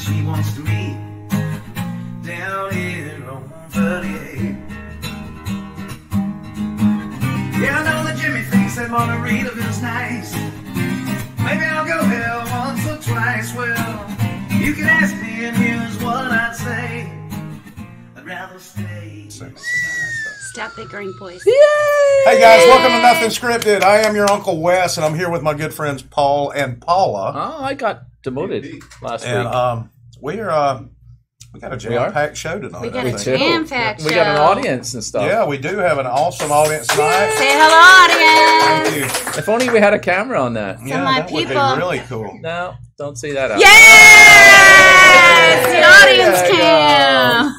she wants to meet down in Rome 38. Yeah, I know that Jimmy thinks that Margarita feels nice. Maybe I'll go there once or twice. Well, you can ask me and here's what I'd say. I'd rather stay. Stop bickering, boys. Yay! Hey guys, welcome to Nothing Scripted. I am your Uncle Wes, and I'm here with my good friends Paul and Paula. Oh, I got demoted last week. And we got a jam-packed show tonight. We got a jam-packed show. We got an audience and stuff. Yeah, we do have an awesome audience tonight. Say hello, audience. Thank you. If only we had a camera on that. Some of my that would be people. really cool. No, don't see that out. Yes! The audience cam.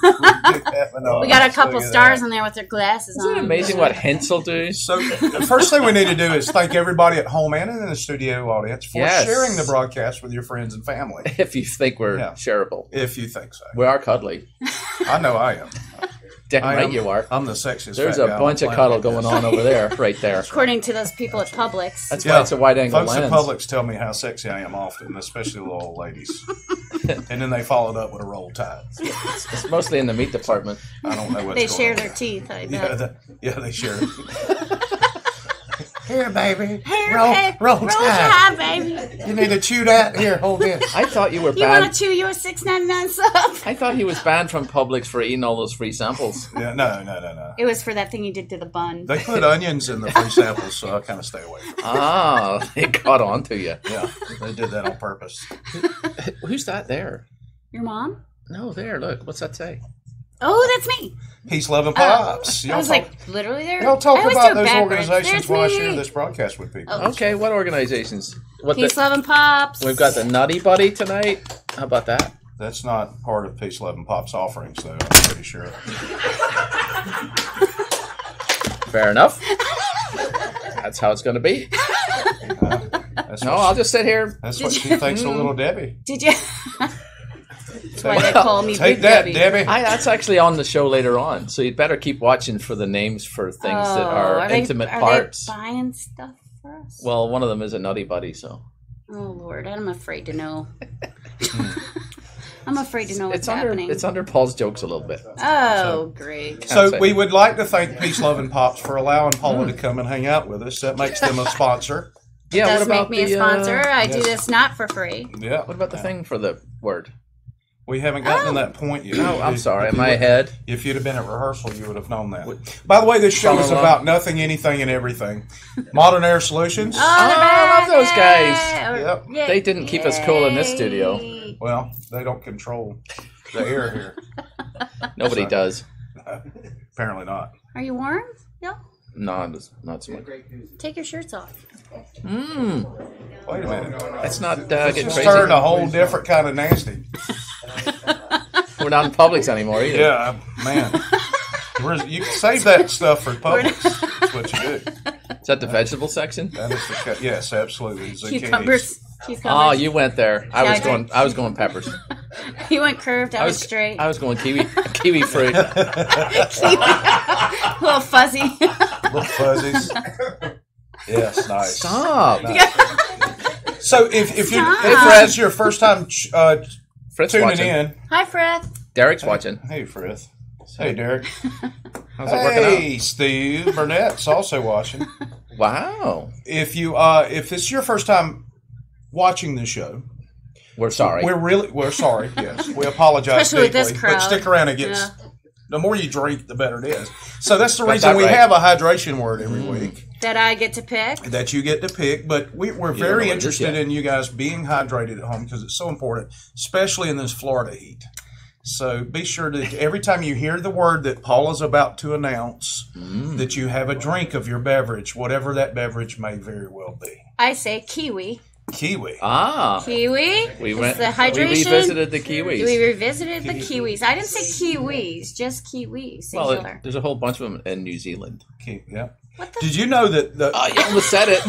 We got a couple stars in there with their glasses on. Isn't it amazing what hints will do? So the first thing we need to do is thank everybody at home and in the studio audience for sharing the broadcast with your friends and family. If you think we're shareable. If you think so. We are cuddly. I know I am. Damn right you are. I'm the sexiest. There's a bunch of cuddle going on over there, right there. According to those people at Publix. That's why it's a wide angle folks lens. Folks at Publix tell me how sexy I am often, especially the old ladies. And then they followed up with a roll tide. It's mostly in the meat department. I don't know what's They going share on their there. teeth, I bet. Yeah, they share it. Here, baby. Here, roll tide, baby. You need to chew that. Here, hold this. I thought you were You want banned. to chew you a $6.99 sub? I thought he was banned from Publix for eating all those free samples. Yeah, no. It was for that thing you did to the bun. They put onions in the free samples, so I kind of stay away from it. Ah, they caught on to you. Yeah, they did that on purpose. Who's that there? Your mom? No, there. Look, what's that say? Oh, that's me. Peace, love, and pops. I was like, literally there? Y'all talk I always about do it those backwards. organizations There's while I me. share this broadcast with people. Oh. Okay, what organizations? Peace, love, and pops. We've got the Nutty Buddy tonight. How about that? That's not part of Peace, Love, and Pop's offerings, though, I'm pretty sure. Fair enough. That's how it's going to be. I'll just sit here. That's what she thinks of Little Debbie. Did you? That's why they call me Take Big that, Debbie. That's actually on the show later on, so you'd better keep watching for the names for things that are intimate parts. Are they buying stuff for us? Well, one of them is a Nutty Buddy, so. Oh, Lord, I'm afraid to know. I'm afraid to know what's It's happening. It's under Paul's jokes a little bit. Oh, great. So we would like to thank Peace, Love, and Pops for allowing Paula to come and hang out with us. That makes them a sponsor. Yeah, Does what about make me a sponsor. I do this not for free. Yeah. What about the thing for the word? We haven't gotten to that point yet. Oh, I'm sorry. In my head. If you'd have been at rehearsal, you would have known that. By the way, this show is about nothing, anything, and everything. Modern Air Solutions. I love those guys. Yep. Yay. They didn't keep us cool in this studio. Well, they don't control the air here. Nobody does. Apparently not. Are you warm? No. No, not so much. Take your shirts off. Wait a minute. That's not It's getting just crazy. turned a whole different kind of nasty. We're not in Publix anymore either. Yeah, man. You can save that stuff for Publix. That's what you do. Is that the vegetable section? That is the yes, absolutely. Zucchinis. Cucumbers. Oh, you went there. I was I going peppers. You went curved. I was straight. I was going kiwi fruit. A little fuzzy. Little fuzzies. Yes, nice. Stop. Nice. So if this is your first time Fritz tuning watching. in. Hi, Fred. Derek's watching. Hey, Frith. Hey, Derek. How's it working Hey, Steve Burnett's also watching. out? Wow. If this is your first time watching the show, We're sorry. we're sorry. Yes, we apologize Especially with deeply. this But crowd. stick around; it gets the more you drink, the better it is. So that's the reason that we right. have a hydration word every week That I get to pick. that you get to pick. But we're know very what it is interested yet. in you guys being hydrated at home because it's so important, especially in this Florida heat. So be sure that every time you hear the word that Paula's about to announce, that you have a drink of your beverage, whatever that beverage may very well be. I say kiwi. Kiwi. Ah. Kiwi. We It's went. the hydration. We revisited the kiwis. We revisited the kiwis. I didn't say kiwis, just kiwis. Singular. Well, there's a whole bunch of them in New Zealand. Yeah. What the Did you know that the You almost said it.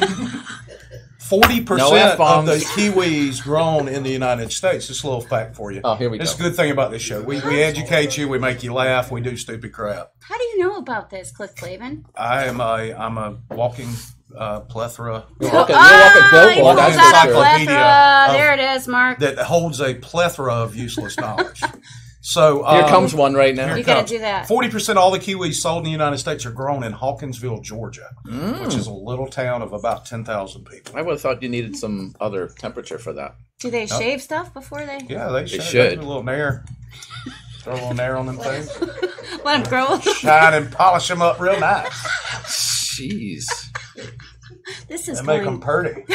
40% No of F-bombs. the kiwis grown in the United States? Just a little fact for you. Oh, here we That's go. a good thing about this show. We educate you. We make you laugh. We do stupid crap. How do you know about this, Cliff Clavin? I'm a walking plethora. You're walking billboard. he That's pulls out a encyclopedia plethora. of There it is. us, Mark. that holds a plethora of useless knowledge. So Here comes one right now. You got to do that. 40% of all the kiwis sold in the United States are grown in Hawkinsville, Georgia, which is a little town of about 10,000 people. I would have thought you needed some other temperature for that. Do they shave stuff before they? Yeah, they should. should. Do a little nair. Throw a little nair on them things. Let them grow. Shine and polish them up real nice. Jeez. This is And make going. them pretty.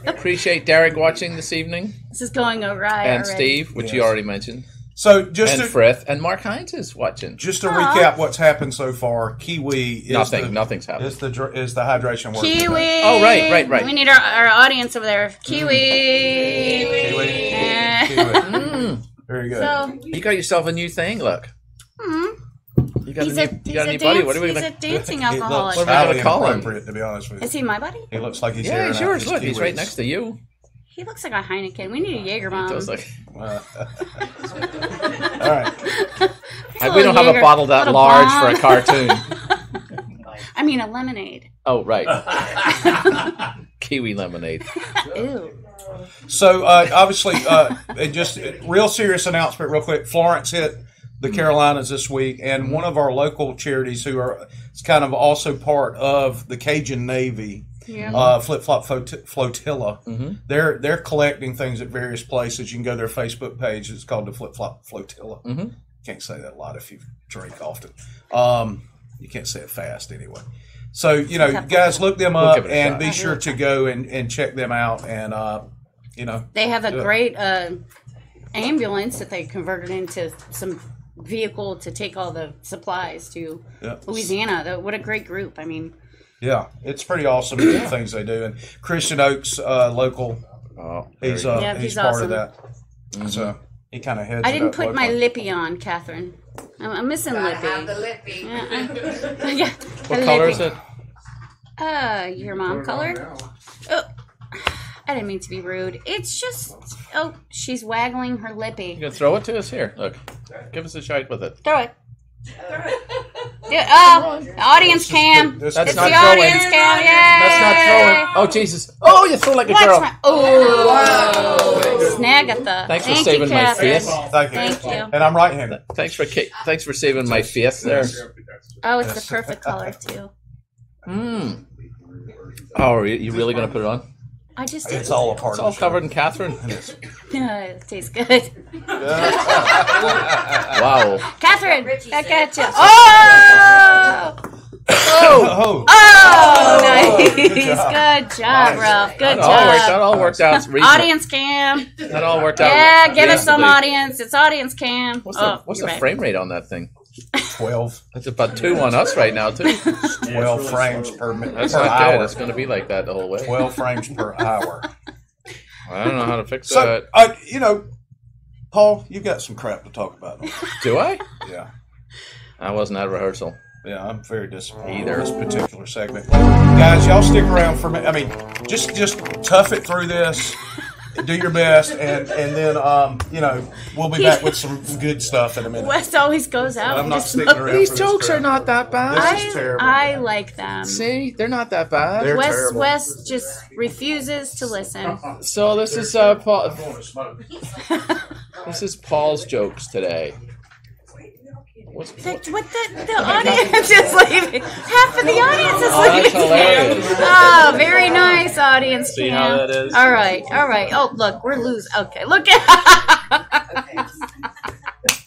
Appreciate Derek watching this evening. This is going awry. And already. Steve, which you Yes. already mentioned. So just And to, Frith. And Mark Hines is watching. just to recap what's happened so far, Kiwi is Nothing's happened. is the hydration word. Kiwi. Oh, right. We need our audience over there. Kiwi. Kiwi. Eh. Very good. So You got yourself a new thing, look. You got he's a a, new, he's you got a a new buddy. dance- What are we he's gonna a dancing He alcoholic. looks What are we gonna highly call him? inappropriate, to be honest with you. Is he my buddy? He looks like he's Yeah, airing he's out yours. his Look, he's right Kiwis. next to you. He looks like a Heineken. We need a Jaeger bomb. So it's like, All right. we don't have a bottle that little large bomb. for a cartoon. I mean, a lemonade. Oh, right. Kiwi lemonade. Ew. So obviously, just real serious announcement, real quick. Florence hit the Carolinas this week, and one of our local charities, who are it's kind of also part of the Cajun Navy, Yeah. Flip Flop Flotilla. They're collecting things at various places. You can go to their Facebook page. It's called the Flip Flop Flotilla. Can't say that a lot if you drink often. You can't say it fast anyway. So guys, look them up give it a and shot. be sure to go and check them out. And They have a great ambulance that they converted into some vehicle to take all the supplies to Louisiana. What a great group. I mean, yeah, it's pretty awesome the things they do. And Christian Oaks, local, he's he's part awesome. of that. So he kind of heads. I it didn't up put my locally. lippy on, Catherine. I'm missing lippy. Have the lippy. Yeah, What color is it? Your mom color? Oh, I didn't mean to be rude. It's just, she's waggling her You lippy. can throw it to us here. Look, give us a shot with it. Throw it. Yeah, audience cam. This- That's It's not the throwing. audience cam. Yay! That's not throwing. Oh Jesus! Oh, you threw like a girl. Oh, Snagatha. Thanks for Thank saving you, my Catherine. face. Thank you. Thank you. And I'm right-handed. Thanks for saving my face there. Oh, it's the perfect color too. Oh, are you really gonna put it on? I just did. It's all a part It's of all the show. covered in Catherine. It tastes good. Wow. Catherine, back at you. Oh! Oh, Nice. Good Good job. job, Ralph. Good That job. all worked out. Reasonable. Audience cam. That all worked out. Yeah, give us some reasonably. audience. It's audience cam. What's You're the right. frame rate on that thing? 12 It's about 2 on us right now too. 12 frames per minute. That's per not hour. good. It's going to be like that the whole way. 12 frames per hour. I don't know how to fix So, that. Paul, you got some crap to talk about. Do I? Yeah. I wasn't at rehearsal. Yeah, I'm very disappointed in this particular segment. Guys, y'all stick around for me. I mean, just tough it through this. Do your best, and then we'll be back with some good stuff in a minute. West always goes out. I'm and not just sticking around. These for this jokes crap. are not that bad. This is terrible. I like them. See, they're not that bad. They're terrible. West just refuses to listen. So this is Paul. This is Paul's jokes today. What the audience is leaving. Half of the audience is That's leaving. hilarious. Oh, very nice audience See cam. how that is? All right. Oh, look, we're losing. Okay, look at. I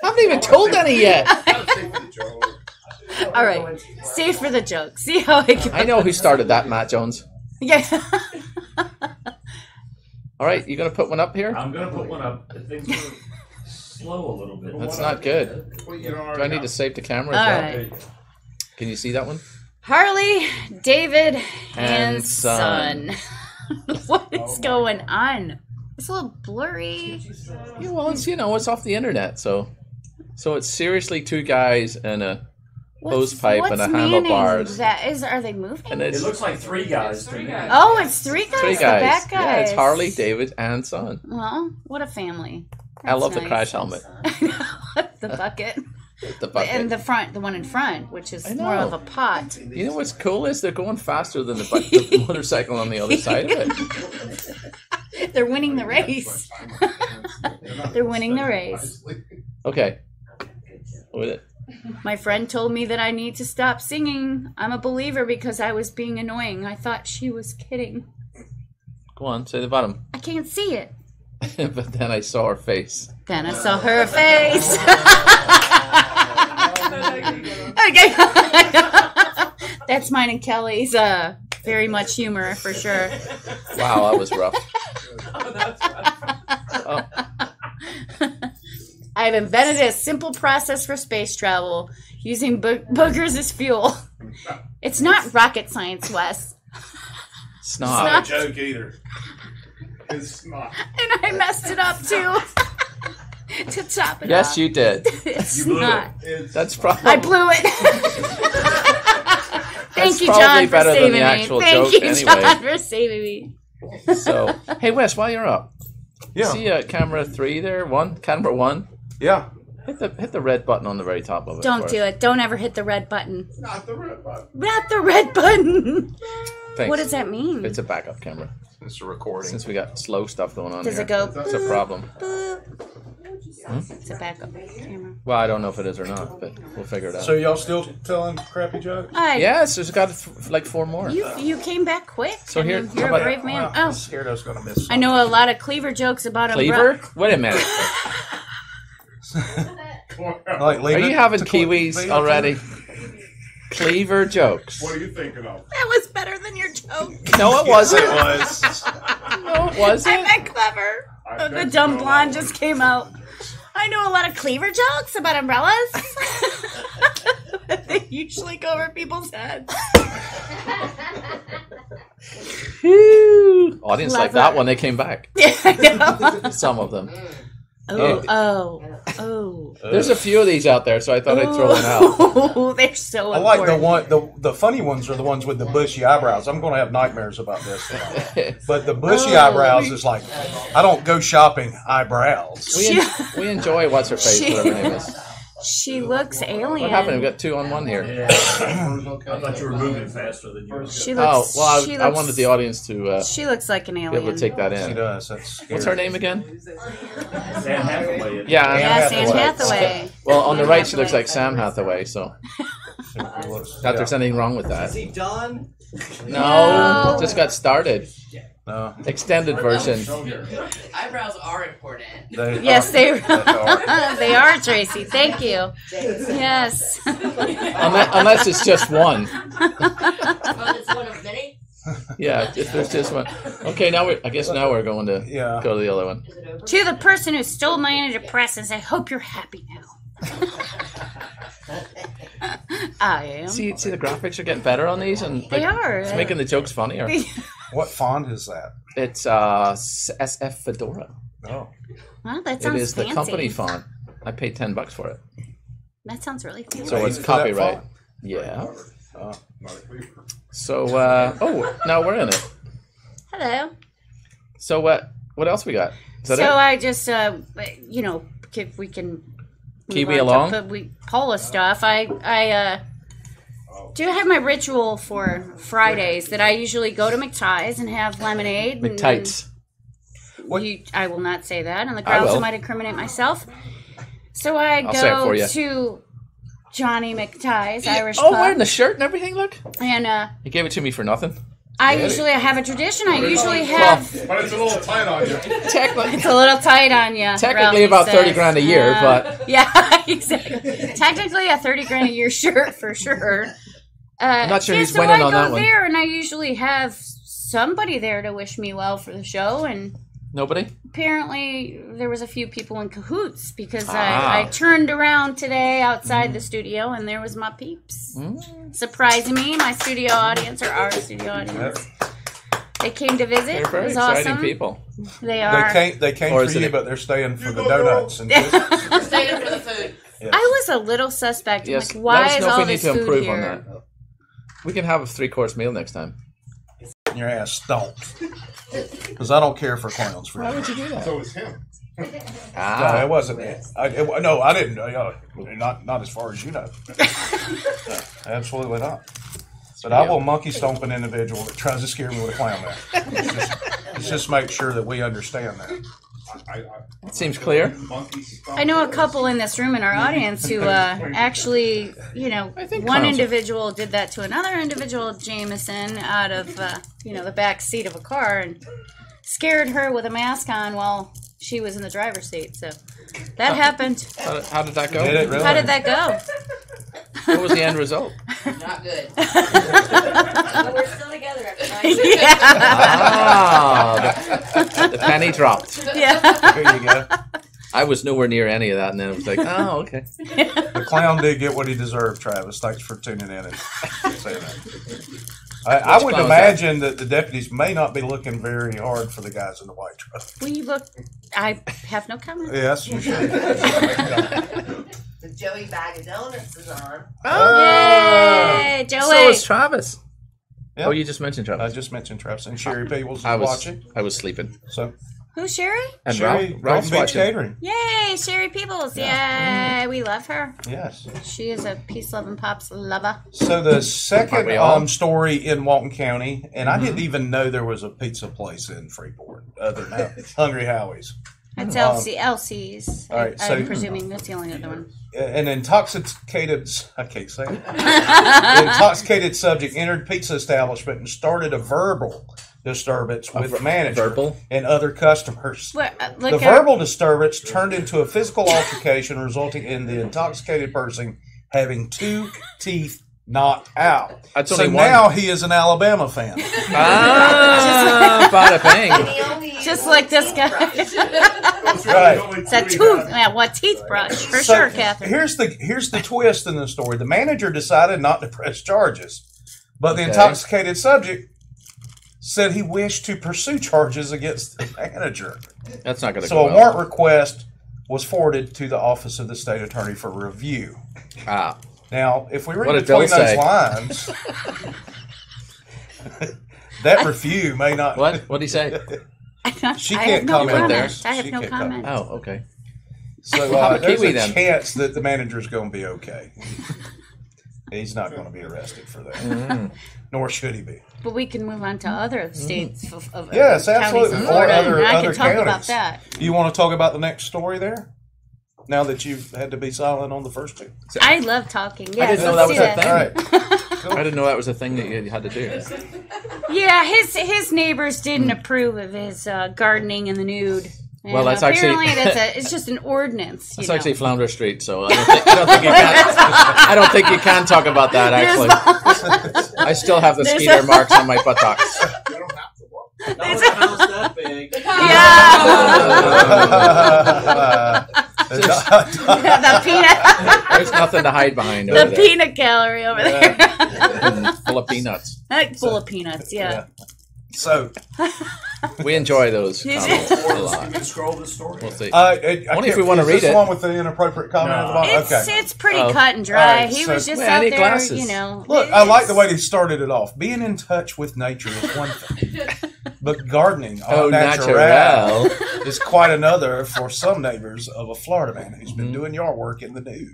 haven't even told any yet. All right, stay for the joke. See how it goes. I know who started that, Matt Jones. Yeah. All right, you gonna put one up here? I'm gonna put one up. Things are slow a little bit. That's not good. Do I need to save the camera All as well? right. Can you see that one? Harley, David, and And son. What is going on? It's a little blurry. Yeah, well, it's off the internet, so it's seriously 2 guys and a hose pipe and a handlebars. Are they moving? And It it's looks like 3 guys to me. Oh, it's 3 guys. 3 The guys. back guys. Yeah, it's Harley, David, and son. Well, what a family. I love the That's crash nice. helmet. The bucket. The bucket. And the one in front, which is I know. more of a pot. You know what's cool is they're going faster than the motorcycle on the other side of it. They're winning the race. They're winning the race. Okay. With it. My friend told me that I need to stop singing. I'm a believer because I was being annoying. I thought she was kidding. Go on, say the bottom. I can't see it. But then I saw her face. Then I saw her face. Okay. That's mine and Kelly's very much humor for sure. Wow, that was rough. Oh. I've invented a simple process for space travel using boogers as fuel. It's not rocket science, Wes. Snot. It's not. Joke either. It's not. And I messed it up too. To top it Yes, off. you did. It's blew not. it. That's probably. I blew it. Thank you, probably John, for better than saving the me. actual Thank joke you, anyway. John, for saving me. So, hey Wes, while you're up, Yeah. see camera 3 there? Camera 1. Yeah. Hit the red button on the very top of it. Don't do it. Don't ever hit the red button. Not the red button. Not the red button. Thanks. What does that mean? It's a backup camera. It's a recording. Since we got slow stuff going on Does here. it go? It's a problem. Boop. It's a backup camera. Well, I don't know if it is or not, but we'll figure it out. So y'all still telling crappy jokes? Yes, there's got like 4 more. You came back quick. So here- you're how a about- brave man. Well, I Oh, was scared I was going to miss I know a lot of Cleaver jokes about Cleaver? Wait a minute. Like, Are you having kiwis leave it already? Cleaver jokes. What are you thinking of? That was better than your joke. No, it wasn't. It was. No, it wasn't. I'm that clever. Oh, the dumb blonde just came out. I know a lot of Cleaver jokes about umbrellas. They usually go over people's heads. Phew. Audience like Love that it. one. They came back. Yeah, I know. Some of them. Oh. There's a few of these out there, so I thought I'd throw one out. Oh, they're so I like important. the funny ones are the ones with the bushy eyebrows. I'm going to have nightmares about this. But the bushy eyebrows is like, I don't go shopping eyebrows. We enjoy what's her face, whatever her name is. She looks alien. What happened? We've got 2 on 1 here. I thought you were moving faster than you were. She Oh, looks. well, she I looks- wanted the audience to She looks like an be alien. able to take that She in. does. That's scary. What's her name again? Sam Hathaway. Yeah, Yes, Anne Hathaway. Hathaway. Well, on the Anne right, she looks Hathaway. like Sam Hathaway, so Looks- not there's anything wrong with that. Is he done? No, No. just got started. No, Extended version. Eyebrows are important. they Yes, are. they are. they are, Tracy. Thank you. Yes. Unless it's just one. Oh, it's one of many? Yeah, if there's just one. Okay, I guess now we're going to Yeah. go to the other one. To the person who stole my antidepressants, I hope you're happy now. I am. See, the graphics are getting better on these, and They are. It's making the jokes funnier. What font is that? It's SF Fedora. Oh, Well, that It sounds is the fancy. company font. I paid $10 for it, That sounds really fancy. so it's paid for that copyright. font? Yeah. oh. So now we're in it. Hello. So what else we got? Is that So it? I just, if we can move Keep me on to along. Paula stuff. I do have my ritual for Fridays that I usually go to McTie's and have lemonade. and- McTights. I will not say that, and the I grounds will. I might incriminate myself. So I I'll say it for go you. to Johnny McTie's Irish Oh, Pub, wearing the shirt and everything. Look, and he gave it to me for nothing. I usually have a tradition. I usually have. But it's a little tight on you. Technically, It's a little tight on you. Technically about 30 grand a year, but- yeah, exactly. Technically a 30 grand a year shirt for sure. I'm not sure he's so winning I on go that one. there, and I usually have somebody there to wish me well for the show, and nobody. apparently there was a few people in cahoots because Ah. I turned around today outside the studio, and there was my peeps surprising me. My studio audience, or our studio audience. They came to visit. They're It very was exciting awesome. people. They are. They came Or for is you, it- but they're staying for the donuts and just, Staying for the food. I was a little suspect. Yes. Like, why let us is know if all we need this to food improve here? on that. We can have a 3-course meal next time. your ass stomped. Because I don't care for clowns. For Why you. would you do that? So it's him. No, Ah, it wasn't me. No, I didn't. Not as far as you know. No, absolutely not. But I will monkey stomp an individual that tries to scare me with a clown mask. It's just Let's just make sure that we understand that. It seems clear. I know a couple in this room in our audience who actually, you know, think one counsel. individual did that to another individual, Jameson, out of, you know, the back seat of a car and scared her with a mask on while she was in the driver's seat. So that happened. How did that go? Did it really? How did that go? What was the end result? Not good. But we're still together after 9 years. Yeah. Ah, the penny dropped. Yeah. There you go. I was nowhere near any of that, and then it was like, oh, okay. The clown did get what he deserved, Travis. Thanks for tuning in and saying that. I would clown was imagine that the deputies may not be looking very hard for the guys in the white truck. Will you look? I have no comment. Yes, you should. The Joey Bag of Donuts is on. Yay, Joey. So is Travis. Yep. Oh, you just mentioned I Travis. just mentioned Travis and Sherry Peebles is I was watching. I was sleeping. So Who's Sherry? And Sherry, Ralph's Golden Beach watching. Catering. Yay, Sherry Peebles. Yay, we love her. Yes. She is a peace loving pops lover. So the Aren't second we all? story in Walton County, and I didn't even know there was a pizza place in Freeport other than Hungry Howie's. That's LC's. all right, so- I'm presuming that's the only other one. An intoxicated, I can't say it. An intoxicated subject entered pizza establishment and started a verbal disturbance with the manager verbal? and other customers. What, The look at verbal disturbance turned into a physical altercation, resulting in the intoxicated person having 2 teeth knocked out. That's So only one. now he is an Alabama fan. Ah, bada bang. He only just like this guy. Right. It's a tooth. Yeah, what teeth brush for So sure, Catherine. here's the twist in the story. The manager decided not to press charges, but the Okay. intoxicated subject said he wished to pursue charges against the manager. That's not going to So go a well. warrant request was forwarded to the office of the state attorney for review. Ah, Now, if we read What did between Bill those say? lines, that review may not. what? What did he say? She I can't have no comment on comment. this. I have She no can't comment. comment. Oh, okay. So Have a there's kiwi a then. chance that the manager's going to be okay. He's not going to be arrested for that, Mm. nor should he be. But we can move on to other states of Yes, counties absolutely. in Or Florida, other- and I other can talk about counties. that. You want to talk about the next story there? Now that you've had to be silent on the first two. I love talking. Yes, didn't know let's that do was a All right. I didn't know that was a thing that you had to do. Yeah, his neighbors didn't approve of his gardening in the nude. And Well, that's actually- apparently it's just an ordinance. It's you know. actually Flounder Street, so I don't think you can talk about that. Actually, I still have the There's skeeter a- marks on my buttocks. That was a house that big. The peanut, There's nothing to hide behind over the there. peanut gallery over there, Full of peanuts. full of peanuts. Yeah. So, We enjoy those comments a Or lot. you can scroll the story. We'll see. only if we wanna is read this it. the one with the inappropriate comment at the bottom? It's Okay. it's pretty Oh. cut and dry. All right, He so- was just Well, I out need there, glasses. you know. Look, I like the way he started it off. Being in touch with nature is one thing, but gardening Oh, au naturel natural. is quite another for some neighbors of a Florida man who's Mm-hmm. been doing yard work in the nude.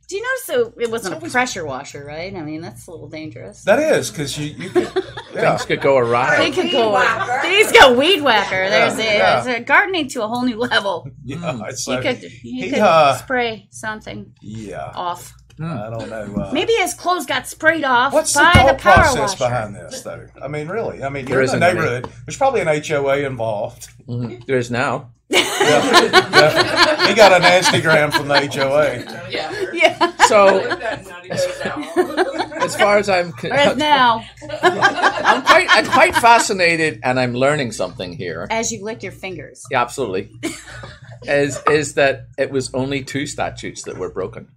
Do you notice so it wasn't a pressure washer, right? I mean, that's a little dangerous. That is because you could, yeah. Things could go They awry. could go. Weed whacker. He's got weed whacker. There's Yeah. a gardening to a whole new level. Yeah, it's You like, could he, spray something yeah, off. I don't know. Maybe his clothes got sprayed off What's the by thought the power process washer. behind this, though? I mean, really? I mean, There you're in the isn't any. neighborhood. There's probably an HOA involved. There is now. Yeah. He got a nasty gram from the HOA. Yeah. Yeah, So, That's not even as far as I'm, right now, I'm quite fascinated, and I'm learning something here. as you lick your fingers. Yeah, absolutely. Is that it was only 2 statutes that were broken.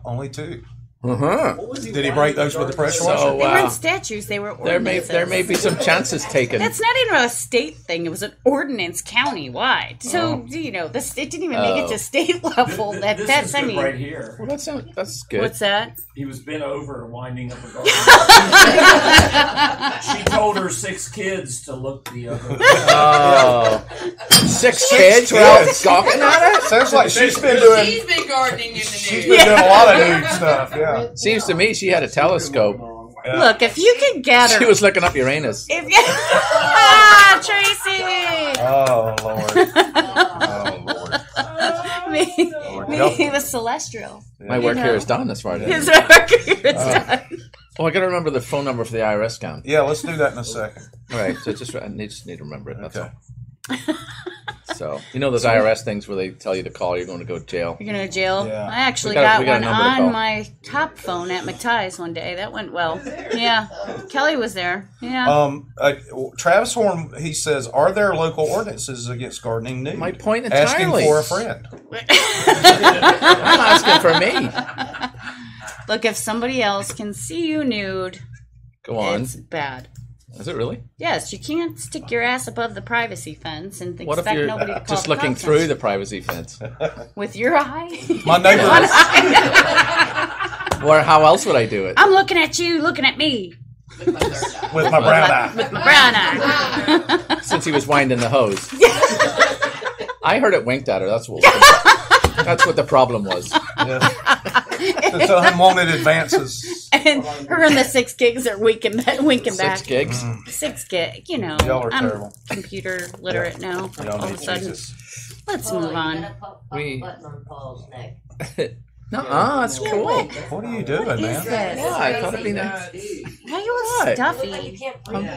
Only 2. Uh-huh. Did he break those with the pressure washer? So They weren't statutes; they were there ordinances. may be some chances taken. That's not even a state thing. It was an ordinance county-wide. So you know, it didn't even make it to state level. This That's is I good mean, right here. Well, that's good. what's that? He was bent over and winding up a garden. She told her 6 kids to look the other way. Oh, 6 kids were out kids. gawking at it. Sounds like she's been doing. She's been gardening in the She's nude. been doing a lot of nude stuff. Yeah. Seems to me she had a telescope. Look, if you can gather, She was looking up Uranus. if you Tracy. Oh Lord. Oh Lord. Me was celestial. My work here is done as far as His work here is done. Oh, I got to remember the phone number for the IRS account. Yeah, let's do that in a second. All right, so I just need to remember it. That's Okay. all. So those IRS things where they tell you to call, you're going to go to jail. You're going to jail? Yeah. I actually We got a got one number to call. on my top phone at McTie's one day. That went well. Yeah. Kelly was there. Yeah. Travis Horn, he says, are there local ordinances against gardening nude? My point Asking entirely. for a friend. I'm asking for me. Look, if somebody else can see you nude, Go on. it's bad. Is it really? Yes, you can't stick your ass above the privacy fence and What if expect you're nobody to call just the looking cops. through the privacy fence? With your eye? My neighbor. Or how else would I do it? I'm looking at you, looking at me. With my brown eye. With my brown eye. Since he was winding the hose. I heard it winked at her. That's what the problem was. It's unwanted advances. And her and the 6 gigs are winking back. 6 gigs? 6 gig, you know. Y'all are I'm terrible. computer literate now. Y'all All of need a sudden. Jesus. Let's move on. We- Button on Paul's neck. That's cool. What are you doing, What is man? this? Yeah, I thought it'd be nice. Why are you all What? stuffy? You can't breathe.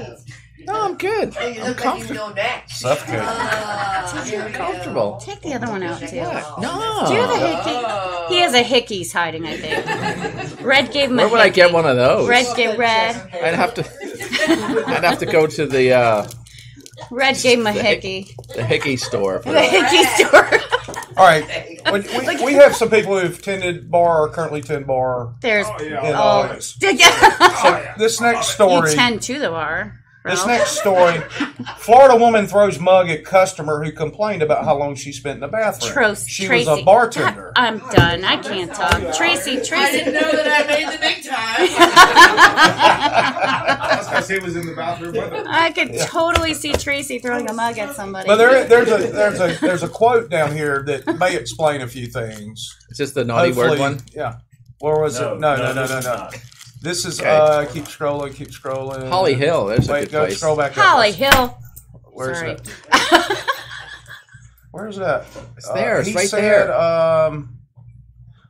No, I'm good. I'm comfortable. Suffocate. I'm comfortable. Take the other one out, too. No. Do the hickey. He has a hickey's hiding, I think. Red gave him a Where would I hickey. get one of those? Red gave Red. I'd have to go to the Red gave him a hickey. Hickey store. For The hickey store. All right. We have some people who've tended bar or currently tend bar There's in the audience. you This next story. tend to the bar. This Ralph. next story, Florida woman throws mug at customer who complained about how long she spent in the bathroom. She was a bartender. I'm done. I can't talk. Tracy. know that I made the big time. That's because he was in the bathroom with her. I could totally see Tracy throwing a mug at somebody. But there's a quote down here that may explain a few things. It's just the naughty word Hopefully- one. Yeah. Where was it? No. this is not. This is Okay. keep scrolling. Holly Hill. There's a Wait, good go place. scroll back up. Holly Hill. Where's Sorry. that? Where's that? It's there. It's he right said, there.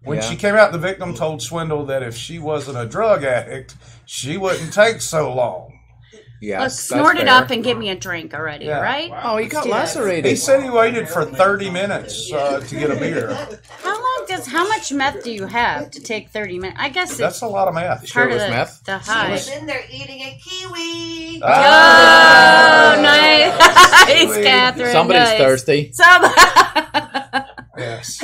When Yeah. she came out, the victim told Swindle that if she wasn't a drug addict, she wouldn't take so long. Yes, Look, that's snort it fair. up and give me a drink already, Yeah. right? Oh, he got do that. lacerated. He said he waited for 30 minutes to get a beer. How much meth do you have to take 30 minutes? I guess That's it's a lot of math. Sure part it of was the, meth? the He high. was in there eating a kiwi. Oh, nice, Sweet. Catherine. Somebody's nice. thirsty. Yes.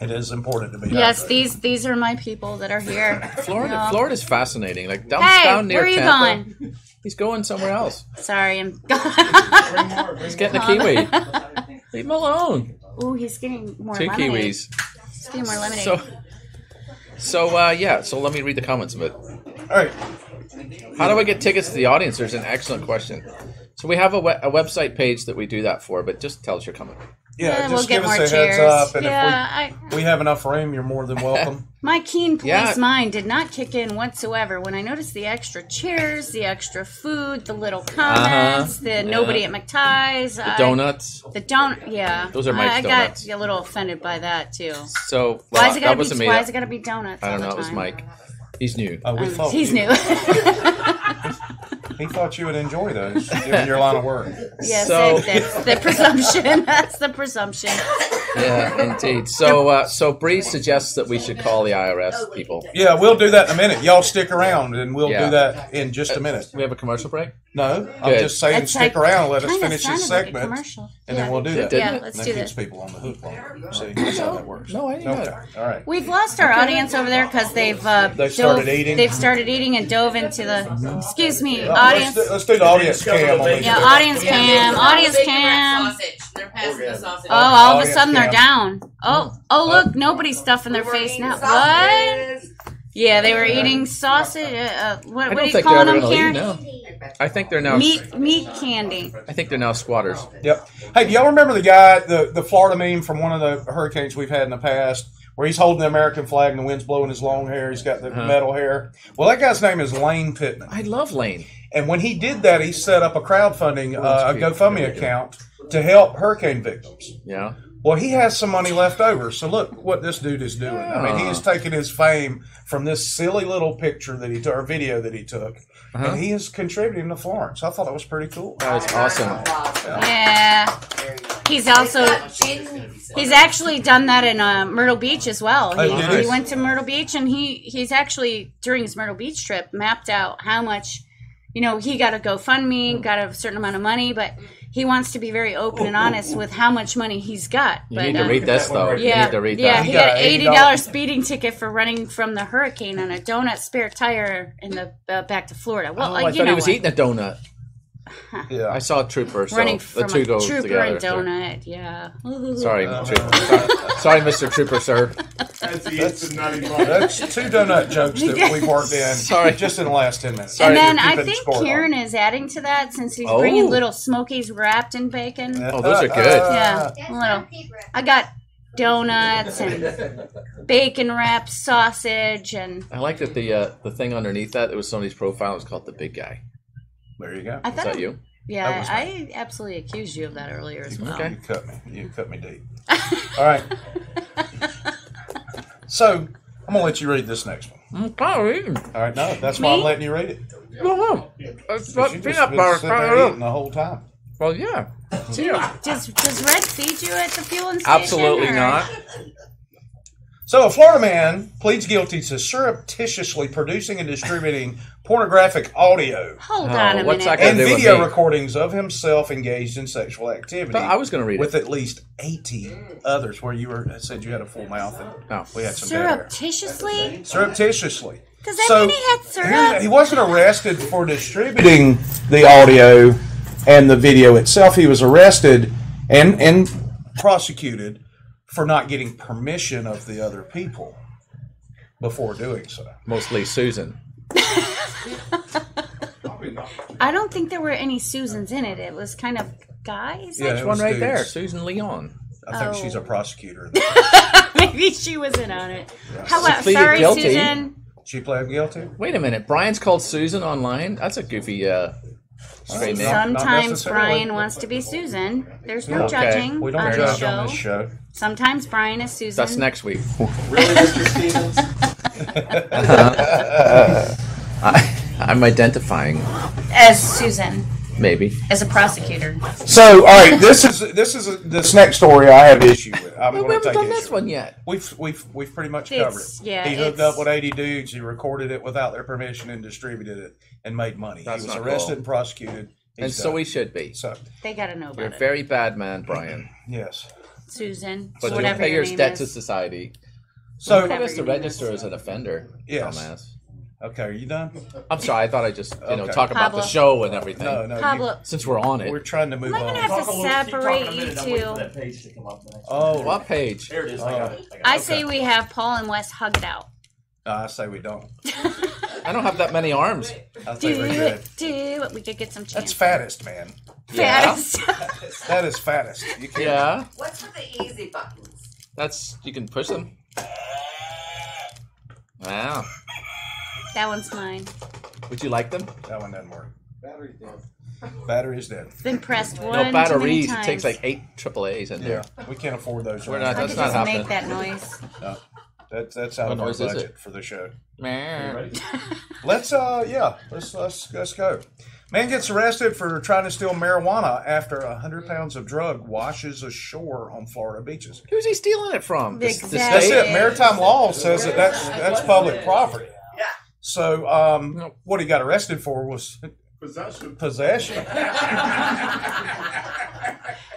It is important to be Yes, hydrated. these are my people that are here. Florida, No. Florida's fascinating. Like down, Hey, down near where are you Tampa. going? He's going somewhere else. Sorry, I'm. He's getting a kiwi. Leave him alone. Ooh, he's getting more 2 lemonade. kiwis. He's getting more lemonade. So let me read the comments of it. All right. How do I get tickets to the audience? There's an excellent question. So we have a website page that we do that for, but just tell us you're coming. Yeah, we'll just get give us more a chairs. heads up, and Yeah, if we have enough room, you're more than welcome. my keen police Yeah. mind did not kick in whatsoever when I noticed the extra chairs, the extra food, the little comments, the nobody at McTie's, The donuts. The donut, yeah. Those are Mike's I donuts. got a little offended by that too. So Why is it that gotta wasn't be? me. Why is it gotta be donuts? I don't all know. the It was time? Mike. He's new. We thought He's you, new. He thought you would enjoy those, given your line of work. Yes, So- that's the presumption. That's the presumption. Yeah, indeed. So Bree suggests that we should call the IRS people. Yeah, we'll do that in a minute. Y'all stick around, and we'll Yeah. do that in just a minute. We have a commercial break. No, I'm Good. just saying, It's stick like- around. Let us kinda finish this sounded like a segment, commercial. and Yeah. then we'll do that. Didn't Yeah, it? let's And do that keeps that. people on the hook longer. See, that's how that works. No, I didn't know Okay, that. all right. We've lost our audience over there because they've started eating? They've started eating and dove into the. Excuse me, Let's audience. do- Let's do the audience cam on these. Yeah, audience cam. Audience cam. They're passing the sausage. Oh, all of a Audience sudden they're cam. down. Oh, look, nobody's stuffing their face now. What? Yeah, they were eating sausage. What I are don't you think calling they're them, going to Karen? leave now. I think they're now. Meat candy. I think they're now squatters. Yep. Hey, do y'all remember the guy, the Florida meme from one of the hurricanes we've had in the past, where he's holding the American flag and the wind's blowing his long hair. He's got the metal hair. Well, that guy's name is Lane Pittman. I love Lane. And when he did that, he set up a crowdfunding, a GoFundMe account to help hurricane victims. Yeah. Well, he has some money left over. So look what this dude is doing. I mean, he is taking his fame from this silly little picture that he took, or video that he took, and he is contributing to Florence. I thought that was pretty cool. That was awesome. Yeah. He's actually done that in Myrtle Beach as well. He went to Myrtle Beach, and he's actually, during his Myrtle Beach trip, mapped out how much, he got a GoFundMe, got a certain amount of money, but he wants to be very open and honest with how much money he's got. You need to read this, though. Yeah, you need to read that. Yeah, he got an $80 speeding ticket for running from the hurricane on a donut spare tire in the back to Florida. Well, I thought he was eating a donut. Yeah, I saw a trooper. So running the from two a go trooper together. and donut. Yeah. Sorry, Trooper. Sorry, Mr. Trooper, sir. That's two donut jokes that we've worked in. Sorry, just in the last 10 minutes. And then I think Kieran is adding to that since he's bringing little Smokies wrapped in bacon. Oh, those are good. Yeah, a little. I got donuts and bacon wrapped sausage and. I like that the thing underneath that. It was somebody's profile. It was called the Big Guy. There you go. I thought Is that you? Yeah, I absolutely accused you of that earlier as well. Okay. You cut me deep. All right. So I'm gonna let you read this next one. I'm kind of reading. All right, no, that's why I'm letting you read it. No. It's not You've peanut just been butter. sitting there eating the whole time. Well, yeah. Does Red feed you at the fueling station? Absolutely not. So a Florida man pleads guilty to surreptitiously producing and distributing pornographic audio Hold on a what's minute. that and do with video me? recordings of himself engaged in sexual activity. I was going to read with it. at least 80 others, where you said you had a full mouth and No. we had some dead air. Surreptitiously? Surreptitiously. Does that mean he had syrup? He wasn't arrested for distributing the audio and the video itself. He was arrested and prosecuted for not getting permission of the other people before doing so. Mostly Susan. I don't think there were any Susans in it. It was kind of guys. Yeah, There's it one was right dudes. there. Susan Leon. I think she's a prosecutor. Maybe she was in on it. How about, pleaded sorry, guilty. Susan. She pled guilty? Wait a minute. Brian's called Susan online? That's a goofy straight name. Sometimes necessarily. Brian wants to be Susan. There's no Okay. judging We don't on judge the on this show. show. Sometimes Brian is Susan. That's next week. Really, Mr. Stevens? I'm identifying. As Susan, Maybe. as a prosecutor. So, all right, this next story I have issue with. I'm We going to haven't take done issue this with. one yet. We've pretty much It's- covered it. yeah, he hooked it's- up with 80 dudes. He recorded it without their permission and distributed it and made money. That's he was not arrested cool. and prosecuted. And He's so done. we should be. So They got to know You're a about it. very bad man, Brian. yes. Susan, But you whatever pay your your name debt is. to society. So I Whatever guess to your name register is. as an offender. Yes. Dumbass. okay, are you done? I'm sorry. I thought I just Okay. talk about the Pablo. show and everything. No. Pablo, Since we're on it. We're trying to move am I going to on. have to separate you two? That page to come up next. Oh, What page? There it is. I got it. I say we have Paul and Wes hug it out. I say we don't. I don't have that many arms. I Do think we're good. it, do it. We could get some chance. That's fattest, man. Fattest. That is fattest. You can't. Yeah. What's with the easy buttons? That's you can push them. Wow. That one's mine. Would you like them? That one doesn't work. Battery's dead. Battery's dead. It's been pressed one No too many batteries. It times. takes like 8 AAAs in Yeah, there. we can't afford those. We're around not- I here. could that's just happening. make that noise. No, that's out What of our noise is budget it? for the show. Meh. Ready? Let's go. Man gets arrested for trying to steal marijuana after 100 pounds of drug washes ashore on Florida beaches. Who's he stealing it from? The Exactly. That's state? it. Maritime law says that that's public property. Yeah. So what he got arrested for was possession.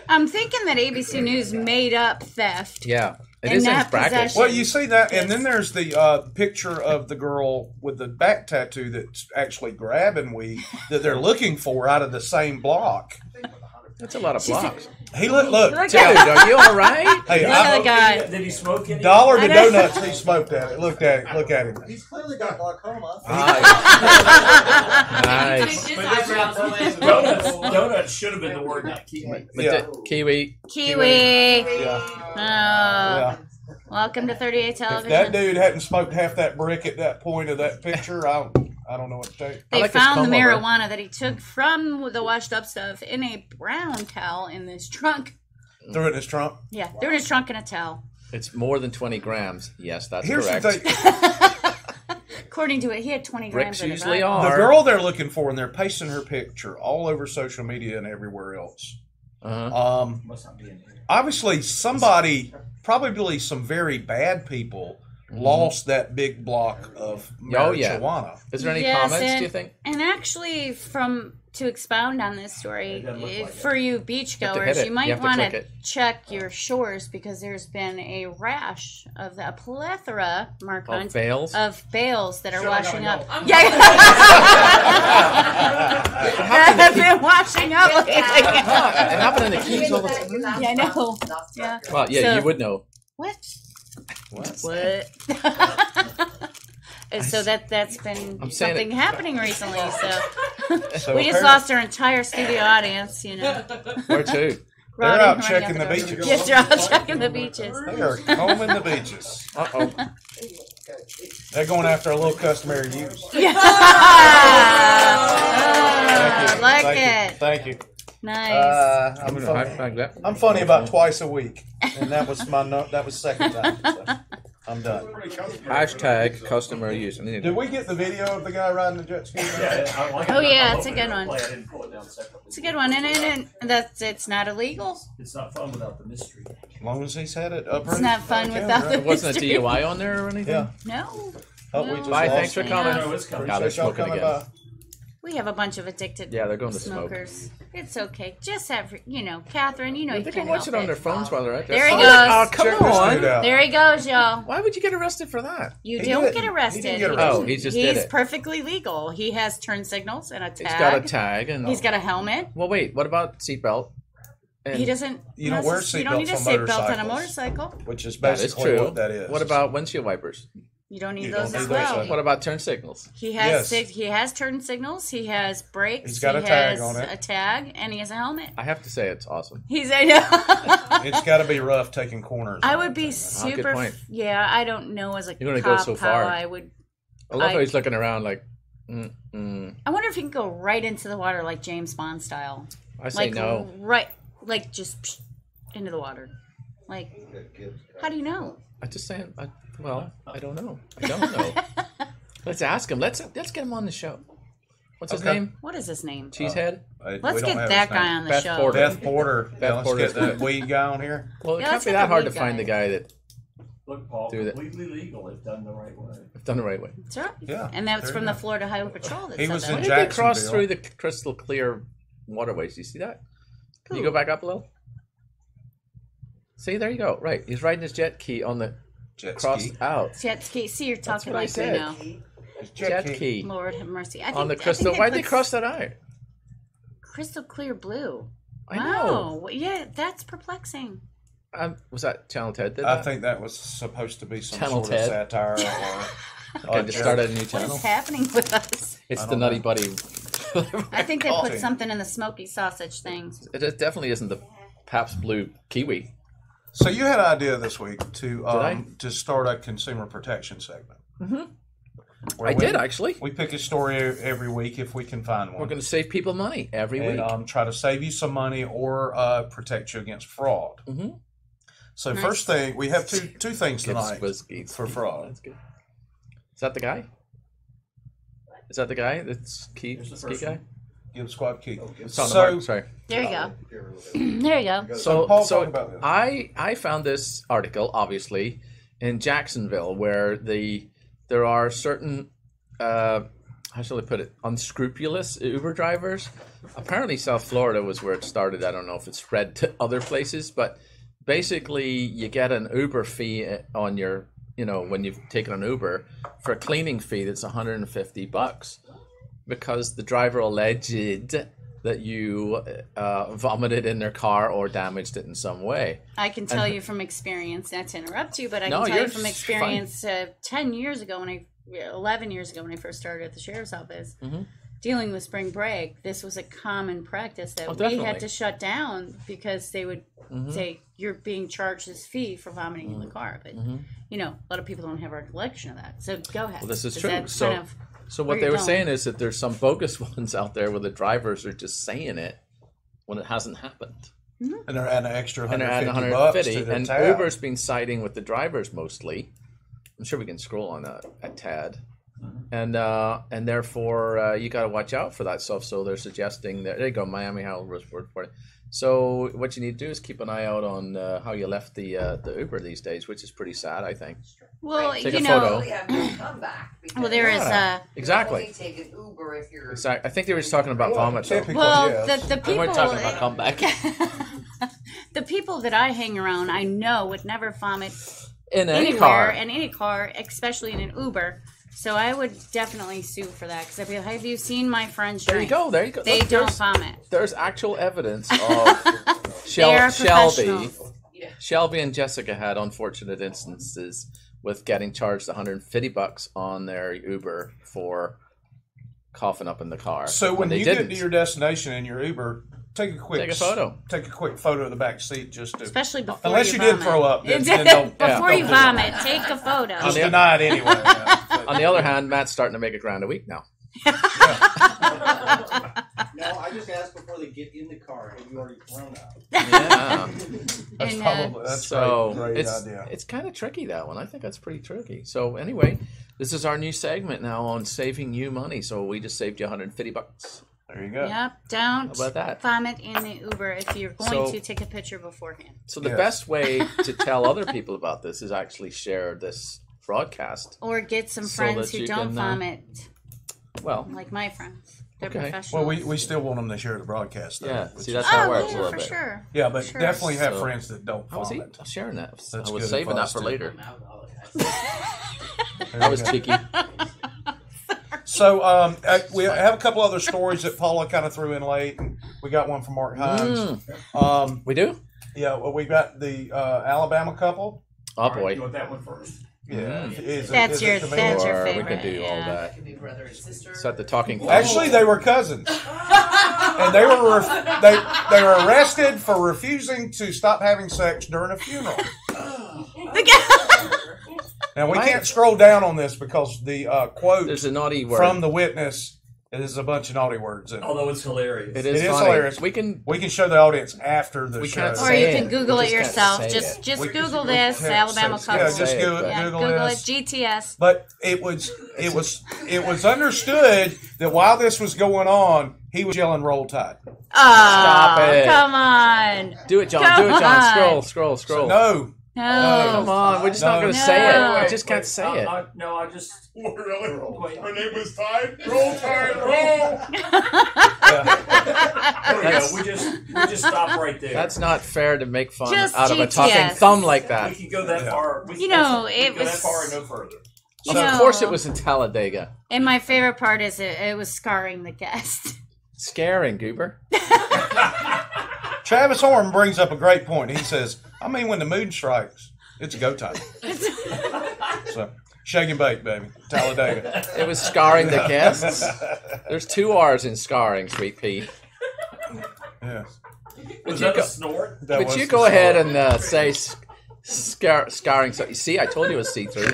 I'm thinking that ABC News made up theft. Yeah. It And is in not brackets. possession. Well, you see that, and then there's the picture of the girl with the back tattoo that's actually grabbing weed that they're looking for out of the same block. That's a lot of blocks. He look. Look Dude, at are you all right? Hey, Look at the guy. Did he smoke any? dollar to I know. donuts. He smoked at it. Looked at it. Look at him. He's clearly got glaucoma. Nice. Donuts should have been the word, not kiwi. But Yeah. Kiwi. Kiwi. Yeah. Oh. Yeah. Welcome to 38 If Television. that dude hadn't smoked half that brick at that point of that picture, I don't know what to tell you. They like his found the comb over. marijuana that he took from the washed up stuff in a brown towel in this trunk. Threw it in his trunk. Yeah, they're in his trunk in a towel. It's more than 20 grams. Yes, that's Here's correct. the thing. According to it, he had 20 grams Bricks in his usually bag. The are. girl they're looking for, and they're pasting her picture all over social media and everywhere else. Uh-huh. Must not be in here. Obviously, somebody, probably some very bad people, lost that big block of Oh, yeah. marijuana. Is there any Yes, comments, and, do you think? And actually, to expound on this story, It doesn't look like for you have to beachgoers, hit it. you You might have to want click to it. check your shores because there's been a rash of a plethora, Mark Oh, Hunt, bales? of bales that are Sure, I washing gotta up. go. I'm Yeah, that have been washing up lately. It happened in the Keys all the time. Yeah, I know. Yeah. Well, yeah, So- you would know. What? What? What? And so that's been I'm saying something it- happening recently. So So we just apparently- lost our entire studio audience. You know, Where to? Rod out and running checking out the door. beaches. Yes, they're out checking the beaches. They are combing the beaches. Uh-oh. They're going after a little customary use. Yeah. Thank you. Like Thank it. you. Thank you. Nice. I'm High funny. five that. I'm funny about twice a week, and that was that was second time. So I'm done. Hashtag customer use. I need Did we get the video of the guy riding the jet ski? Oh, yeah, it's a good one. I didn't pull it down separately. It's a good one, and it's not illegal. It's not fun without the mystery. As long as he's had it up. It's not fun without the It wasn't a mystery. DUI on there or anything? Yeah. No, Oh, we just Bye, lost thanks for it. coming. No, it's coming. God, they're Appreciate y'all smoking coming again. by. we have a bunch of addicted. Yeah, they're going to smoke. smokers. It's okay. Just have Catherine. You know you They can't can watch help it on their phones while they're out there. There he Oh, goes. Oh, Check this come on. dude out. There he goes, y'all. Why would you get arrested for that? You He don't didn't. get He arrested. didn't get He arrested. Oh, doesn't. he just did He's it. perfectly legal. He has turn signals and a tag. He's got a tag and He's got a helmet. Well, wait. What about seatbelt? And He doesn't. You don't wear You don't need a seatbelts on seatbelt on a motorcycles. motorcycle. Which is That is basically true. what that is. What about windshield wipers? You don't need You those don't as need those, well. so- What about turn signals? He has Yes. he has turn signals. He has brakes. He's got he a tag has on it. a tag, and he has a helmet. I have to say it's awesome. He's a. It's got to be rough taking corners. I on would that be thing. good super. point. Yeah, I don't know as a You're gonna cop go so how far. I would. I love how I- he's looking around like, I wonder if he can go right into the water like James Bond style. I say Like no. right, like just into the water. Like, how do you know? I'm just saying. I don't know. I don't know. Let's ask him. Let's get him on the show. What's his Okay. name? What is his name? Cheesehead. We Let's don't get have that his guy name. on the Beth show. Porter. Beth Porter. Beth Yeah, let's Porter's get the good. weed guy on here. Well, it Yeah, can't let's be get that the hard lead to find guy. the guy that Look, Paul, Do that. completely legal if done the right way. done the right way. That's right. Yeah, And that's there from you the go. Florida Highway Patrol. That He said was that. in Why did they cross Jacksonville. through the crystal clear waterways? Do you see that? Can you go back up a little? See, there you go. Right, he's riding his jet ski on the Jet crossed ski. out. Jet ski. See, you're talking what I like we said. know. Jet ski Lord have mercy. I on the think- I think crystal. Why'd they put cross that out? crystal clear blue? I know. Wow. Yeah, that's perplexing. Was that Channel Ted did I that? think that was supposed to be some Channel sort of Ted. satire. Or, Okay, just started a new What channel. is happening with us? It's I the don't Nutty know. Buddy. I think they Call put it. something in the smoky sausage things. It definitely isn't the Pabst Blue Kiwi. So you had an idea this week to I? to start a consumer protection segment. Mm-hmm. I did actually. We pick a story every week if we can find one. We're going to save people money every week. and try to save you some money or protect you against fraud. Mhm. So Nice. first thing, we have two things Gibbs tonight was Gibbs. for fraud. That's good. Is that the guy? Is that the guy? That's key. Here's the Ski first guy. one. Give Squad Key. It's on the So- mark. Sorry. There you go. There you go. So Paul, talk about this. I found this article obviously in Jacksonville where there are certain how shall I put it, unscrupulous Uber drivers. Apparently South Florida was where it started. I don't know if it's spread to other places, but basically you get an Uber fee on your, when you've taken an Uber for a cleaning fee that's $150 because the driver alleged that you vomited in their car or damaged it in some way. I can tell you from experience, not to interrupt you, but I No, can tell you're you from fine. experience 11 years ago when I first started at the sheriff's office, dealing with spring break, this was a common practice that we definitely. had to shut down because they would say you're being charged this fee for vomiting in the car. But you know, a lot of people don't have recollection of that. So go ahead. Well, this is 'Cause true. that's So, kind of so where what they you're were going. saying is that there's some bogus ones out there where the drivers are just saying it when it hasn't happened. And they're adding an extra And they're adding 150 bucks to their and tab. Uber's been siding with the drivers mostly. I'm sure we can scroll on that at TAD. And therefore you got to watch out for that stuff. So they're suggesting that there you go, Miami Herald report for it. So what you need to do is keep an eye out on how you left the Uber these days, which is pretty sad, I think. Well, Take you a know, photo. Have no comeback well, there is Yeah, exactly. only take an Uber if you're. Exactly. I think they were just talking about vomit. Though. Typically, well, yes. the We people. weren't talking about comeback. The people that I hang around, I know would never vomit In any anywhere car. in any car, especially in an Uber. So I would definitely sue for that because I'd be like, have you seen my friends There you drink? go. There you go. They Look, don't there's- vomit. There's actual evidence of They are Shelby. professionals. Shelby and Jessica had unfortunate instances with getting charged $150 on their Uber for coughing up in the car. So when they you didn't. get to your destination in your Uber, take a quick photo. Take a quick photo of the back seat just to. Especially before Unless you did vomit. throw up, then don't- before yeah, you don't do vomit, take a photo. Just deny it anyway. yeah. But- On the other hand, Matt's starting to make $1,000 a week now. No, I just asked before they get in the car, have you already thrown up? Yeah. That's And, probably that's So great it's idea. it's kind of tricky, that one. I think that's pretty tricky. So anyway, this is our new segment now on saving you money. So we just saved you $150. There you go. Yep, don't How about that? vomit in the Uber if you're going So- to take a picture beforehand. So the Yes. best way to tell other people about this is actually share this broadcast. Or get some So friends that who you don't can, vomit, Well, like my friends. They're Okay. professionals. Well, we still want them to share the broadcast. Though, yeah. which See, is- that's how it Oh, works a yeah, little for bit. sure. yeah, but Sure. definitely have So- friends that don't How was he vomit. sharing that? That's I was good saving that advice, for too. later. There That you was go. cheeky. So we have a couple other stories that Paula kind of threw in late. And we got one from Mark Hines. We do? Yeah, well, we got the Alabama couple. Oh boy. You want that one first? Yeah, That's your convenient? that's your Or we favorite. can do all yeah. that. Could be brother and sister. Set the talking. Actually, they were cousins, and they were they were arrested for refusing to stop having sex during a funeral. Now we can't scroll down on this because the quote There's a naughty word. from the witness is a bunch of naughty words in it. Although it's hilarious. It It is is funny. hilarious. We can. We can show the audience after the We show. can't Or say you it. can Google We it just yourself. can't say Just it. just We can- Google we this can't Alabama say- couple. Yeah, just Say it, Google, but- Yeah, Google Google it. this. GTS. But it was understood that while this was going on, he was yelling "Roll Tide." Stop it. Come on. Do it, John. Come Do it, John. on. Scroll. No, No. Come on. We're just not No. going to say No. it. We just can't say it. No, I just. Really? Wait. Her name was Tide? Roll Tide, roll! There we go. We just stop right there. That's not fair to make fun Just out of a GTS. talking thumb like We that. could go that Yeah. far. You know, we it could go was- that far and no further. You Of know, course, it was in Talladega. And my favorite part is it was scarring the guest. Scaring, Goober. Travis Horn brings up a great point. He says, "I mean, when the mood strikes, it's go time." So, shake and bake, baby, Talladega. It was scarring the guests. There's 2 R's in scarring, Sweet Pea. Yeah, Was you that go- a snort? that But was you the go ahead story. and say scarring. So you see, I told you it was see-through.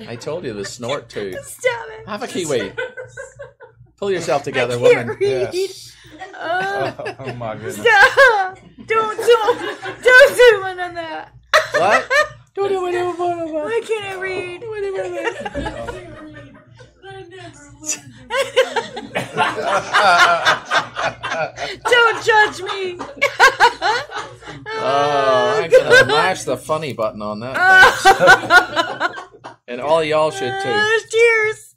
I told you it was snort too. Stop it. Have a kiwi. Pull yourself together, I can't woman. read. Yes. Oh, Oh my goodness. stop. Don't do one on that. What? Why can't I read? Don't judge me. Oh, I'm gonna mash the funny button on that. And all y'all should too. Cheers.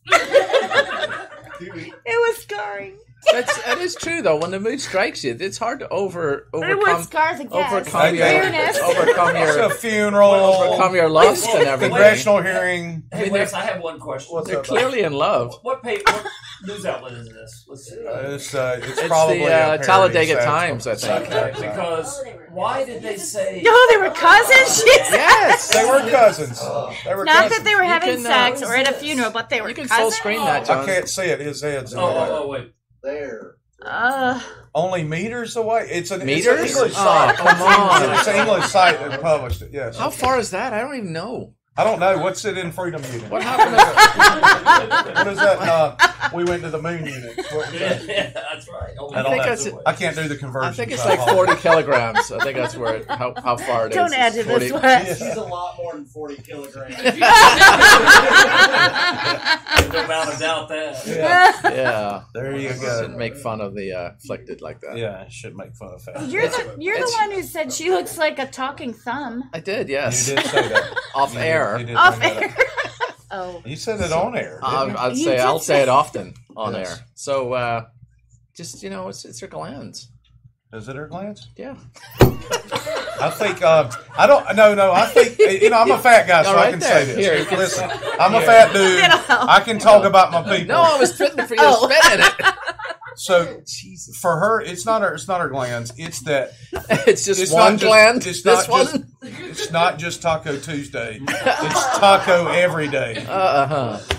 It was scarring. That is true though. When the mood strikes you, it's hard to It was overcome scars again. overcome your Fairness. It's a funeral, overcome your lust and everything. congressional hearing. Hey, Wes, I have one question. What's They're up? clearly in love. What news outlet is this? Let's see. It's It's probably the a parody, Talladega so Times, I think. Okay, because why did they say? No, they were cousins. She said. Yes. They were cousins. They were Not cousins. that they were having can, sex or at a funeral, but they were You can cousins. full screen that, I John. can't see it. His head's in the way. Oh, wait. There. Only meters away. It's an Meters? It's an English Oh, site. come on. It's an English site that published it. Yes. How far is that? I don't even know. I don't know. What's it in Freedom Unit? What happened? What is that? We went to the moon unit. What was that? Yeah, that's right. Only I don't think know. I can't do the conversion. I think it's like 40 kilograms. I think that's where how far it is. Don't add to It's this 40 one. She's a lot more than 40 kilograms. no doubt about that. Yeah. Yeah. There you Shouldn't go. make fun of the afflicted like that. Yeah, should make fun of fat. You're the one who said she looks like a talking thumb. I did, You yes. did say that. Off air. You did Off bring that air. up. Oh. You said it on air. didn't you? I'd You say did I'll say- say it often on Yes. air. So just it's her glands. Is it her glance? Yeah. I think I don't. No. I think I'm a fat guy, so All I right can there. say this. Here, you can- Listen, I'm a fat dude. I can talk about my people. No, I was spitting for you to spit in it. So for her, it's not her glands. It's that It's just it's one not just- gland. It's this not one. just. It's not just Taco Tuesday. It's taco every day,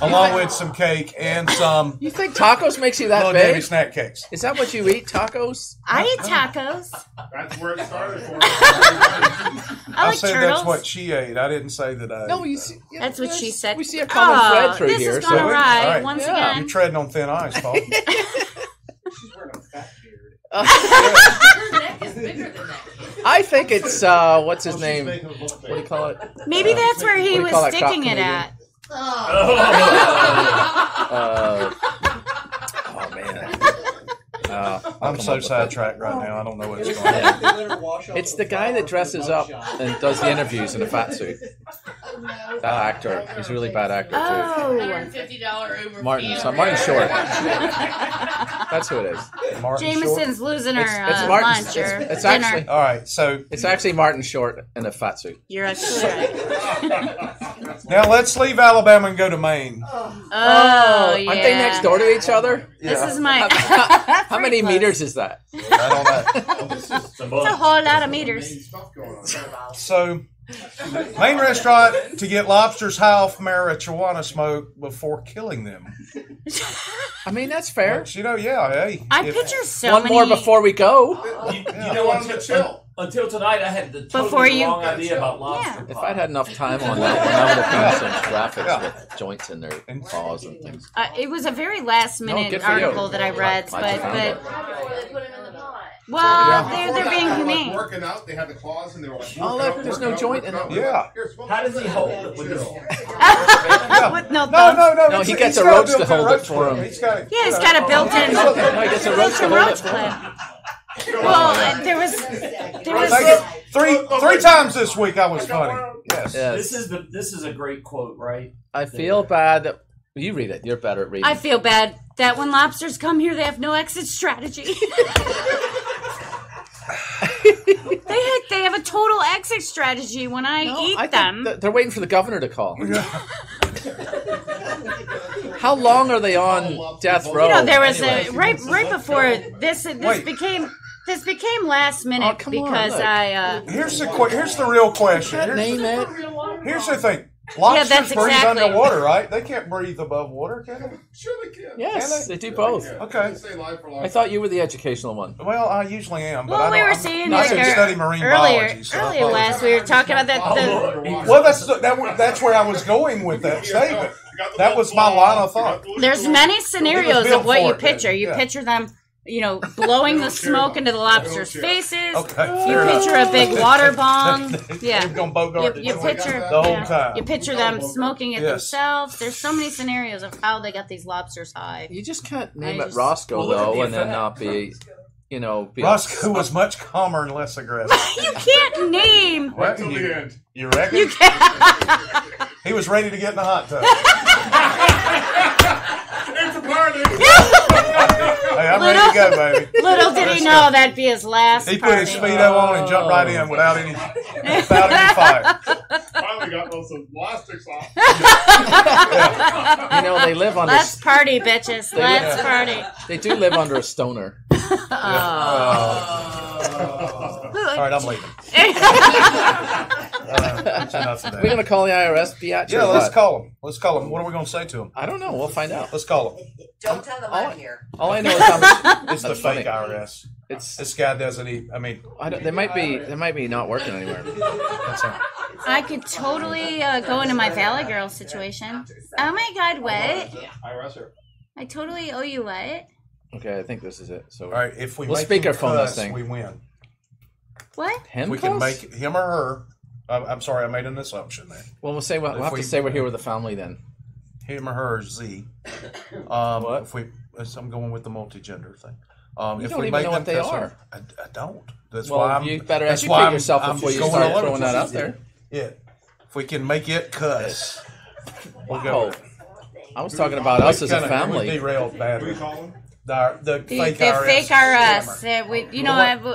along with some cake and some You think tacos makes you that little Debbie big? snack cakes. Is that what you eat? Tacos? I eat tacos. That's where it started for. I like said turtles. that's what she ate. I didn't say that I. No, ate you that. see. That's what she said. We see a common thread through this here. is gone So awry All right. once Yeah. again. You're treading on thin ice, Paul. She's wearing a fat beard. Her neck is bigger than that. I think it's what's his She's name? making a What look do you fake. call it? Maybe that's where he What do you was call that cop sticking it comedian? at. Oh man. I'm so sidetracked right now. I don't know what's It was going on. like they let her wash off It's the the guy flour that dresses for the up mugshot. and does the interviews in a fat suit. That actor. He's a really bad actor too. Oh. $150 Uber Martin. fee. So Martin Short. That's who it is. Martin Short? Jameson's losing her It's Martin. lunch or It's dinner. actually All right, so it's actually Martin Short in a fat suit. You're actually right. now let's leave Alabama and go to Maine. Oh, yeah. Aren't they next door to each other? This is my. How many close. meters is that? I don't know. It's a It's a bunch. whole lot of meters. Stuff going on. So, Maine restaurant to get lobsters high off marijuana smoke before killing them. I mean, that's fair. Which, yeah, hey. I if- picture so One many. more before we go. You Yeah. know, On the chill. until tonight, I had the Before totally you- wrong idea about lobster Yeah. If pie. I'd had enough time on that one, I would have done some graphics Yeah. with joints in their paws and things. It was a very last minute good for you. article that I read, Glad you found it. Before they put him in the pot. well, they're being Like humane. working out, they had the claws and they were like, Oh, look, there's no joint in it. Yeah. How does he hold it with his? With no No, thumbs. no. No, he he's gets a got roach to built-in hold it roach for him. He's got it. Yeah, he's got a built-in. No, he gets a roach to hold it roach for clip. him. Well, there was Three times this week I was funny. Yes. Yes. This is a great quote, right? I feel bad that you read it. You're better at reading. I feel bad that when lobsters come here, they have no exit strategy. they have a total exit strategy when I eat think them. they're waiting for the governor to call. How long are they on death row? You know, there was anyway? a right before this Wait. became last minute Oh, come on, because look. I Here's the real question. Name it. Here's the thing. Lobsters that's breathe exactly- underwater, right? They can't breathe above water, can they? Sure they can. Yes, Can they do both. Okay. They stay alive for a long I thought you were the educational one. Well, I usually am, but well, we I were don't, saying I like didn't study marine earlier biology. So I earlier apologize. last we were talking about that. Well, that's where I was going with that statement. That was my line of thought. There's many scenarios built of what for you it, picture. You yeah. picture them, blowing the smoke into the lobsters' faces. Okay, You fair enough. picture a big water bong. Yeah. They're gonna bogart You the picture the whole time. You picture them smoking it Yes. themselves. There's so many scenarios of how they got these lobsters high. You just can't name I it just- Roscoe Well, look at though, the and then effect. not be, be Roscoe was much calmer and less aggressive. You can't name. What? Till the end. You reckon? You can't. He was ready to get in the hot tub. It's a party. Hey, I'm ready to go, baby. Little did he know that'd be his last He put his party. Speedo on and jumped right in without any fire. Finally got those elastics off. They live under. Let's party, bitches. Let's party. They do live under a stoner. All right, I'm leaving. That's enough of We're that. gonna call the IRS, biatch. Yeah, or let's what? call him. Let's call him. What are we going to say to him? I don't know. We'll find out. Let's call him. Don't tell them I'm here. All I know is how much. It's the That's fake funny. IRS. This guy doesn't eat. I mean, They might be not working anywhere. that's not. I could totally go into my Valley Girl situation. Oh my God, what? I totally owe you what? Okay, I think this is it. So All right, if we We'll make him speakerphone this cuss, thing. we win. What? him If we can cuss? make him or her. I'm sorry, I made an assumption there. Well, we'll say we'll have to say we're here with the family then. Him or her is Z. What? If we, I'm going with the multi-gender thing. You if don't we even make know what them they cuss, are. I don't. That's Well, why you better that's educate why yourself I'm before you just start going throwing that out Yeah. there. Yeah. If we can make it cuss, we'll go. Oh, with it. I was talking about us as a We family. derailed badly. The fake The RS. fake RS.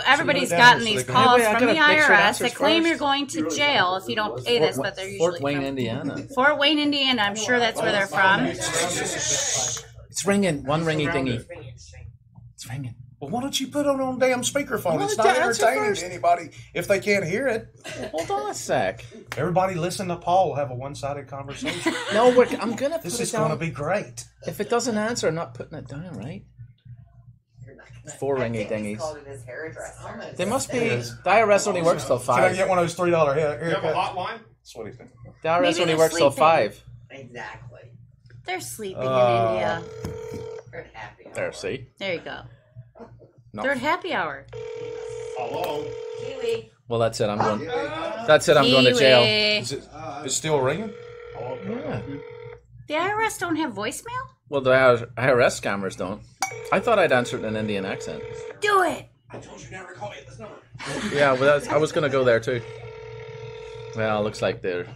Everybody's gotten these calls Wait, I from the gotta make sure IRS answers that claim first. you're going to jail if you don't pay this, but they're usually Fort Wayne, from Indiana. Fort Wayne, Indiana. I'm sure that's where they're from. It's ringing. One ringy dingy. It's ringing. Well, why don't you put it on damn speakerphone? Well, It's not answer entertaining first. to anybody if they can't hear it. Hold on a sec. Everybody listen to Paul have a one-sided conversation. No, I'm gonna put This it is going to down. be great. If it doesn't answer, I'm not putting it down, right? 4 ringy dingies. They must be. The IRS only works till Can I 5. get one of those $3 You have a haircuts? hotline? That's what he's doing. The IRS Maybe only they're works till sleeping. 5. Exactly. They're sleeping in India. We're happy. There, see? There you go. No. They're at happy hour. Hello? Kiwi. Well, that's it. I'm going. That's it. I'm going to jail. Kiwi. Is it still ringing? Yeah. The IRS don't have voicemail? Well, the IRS scammers don't. I thought I'd answer it in an Indian accent. Do it. Yeah, well, I was going to go there too. Well, looks like they're.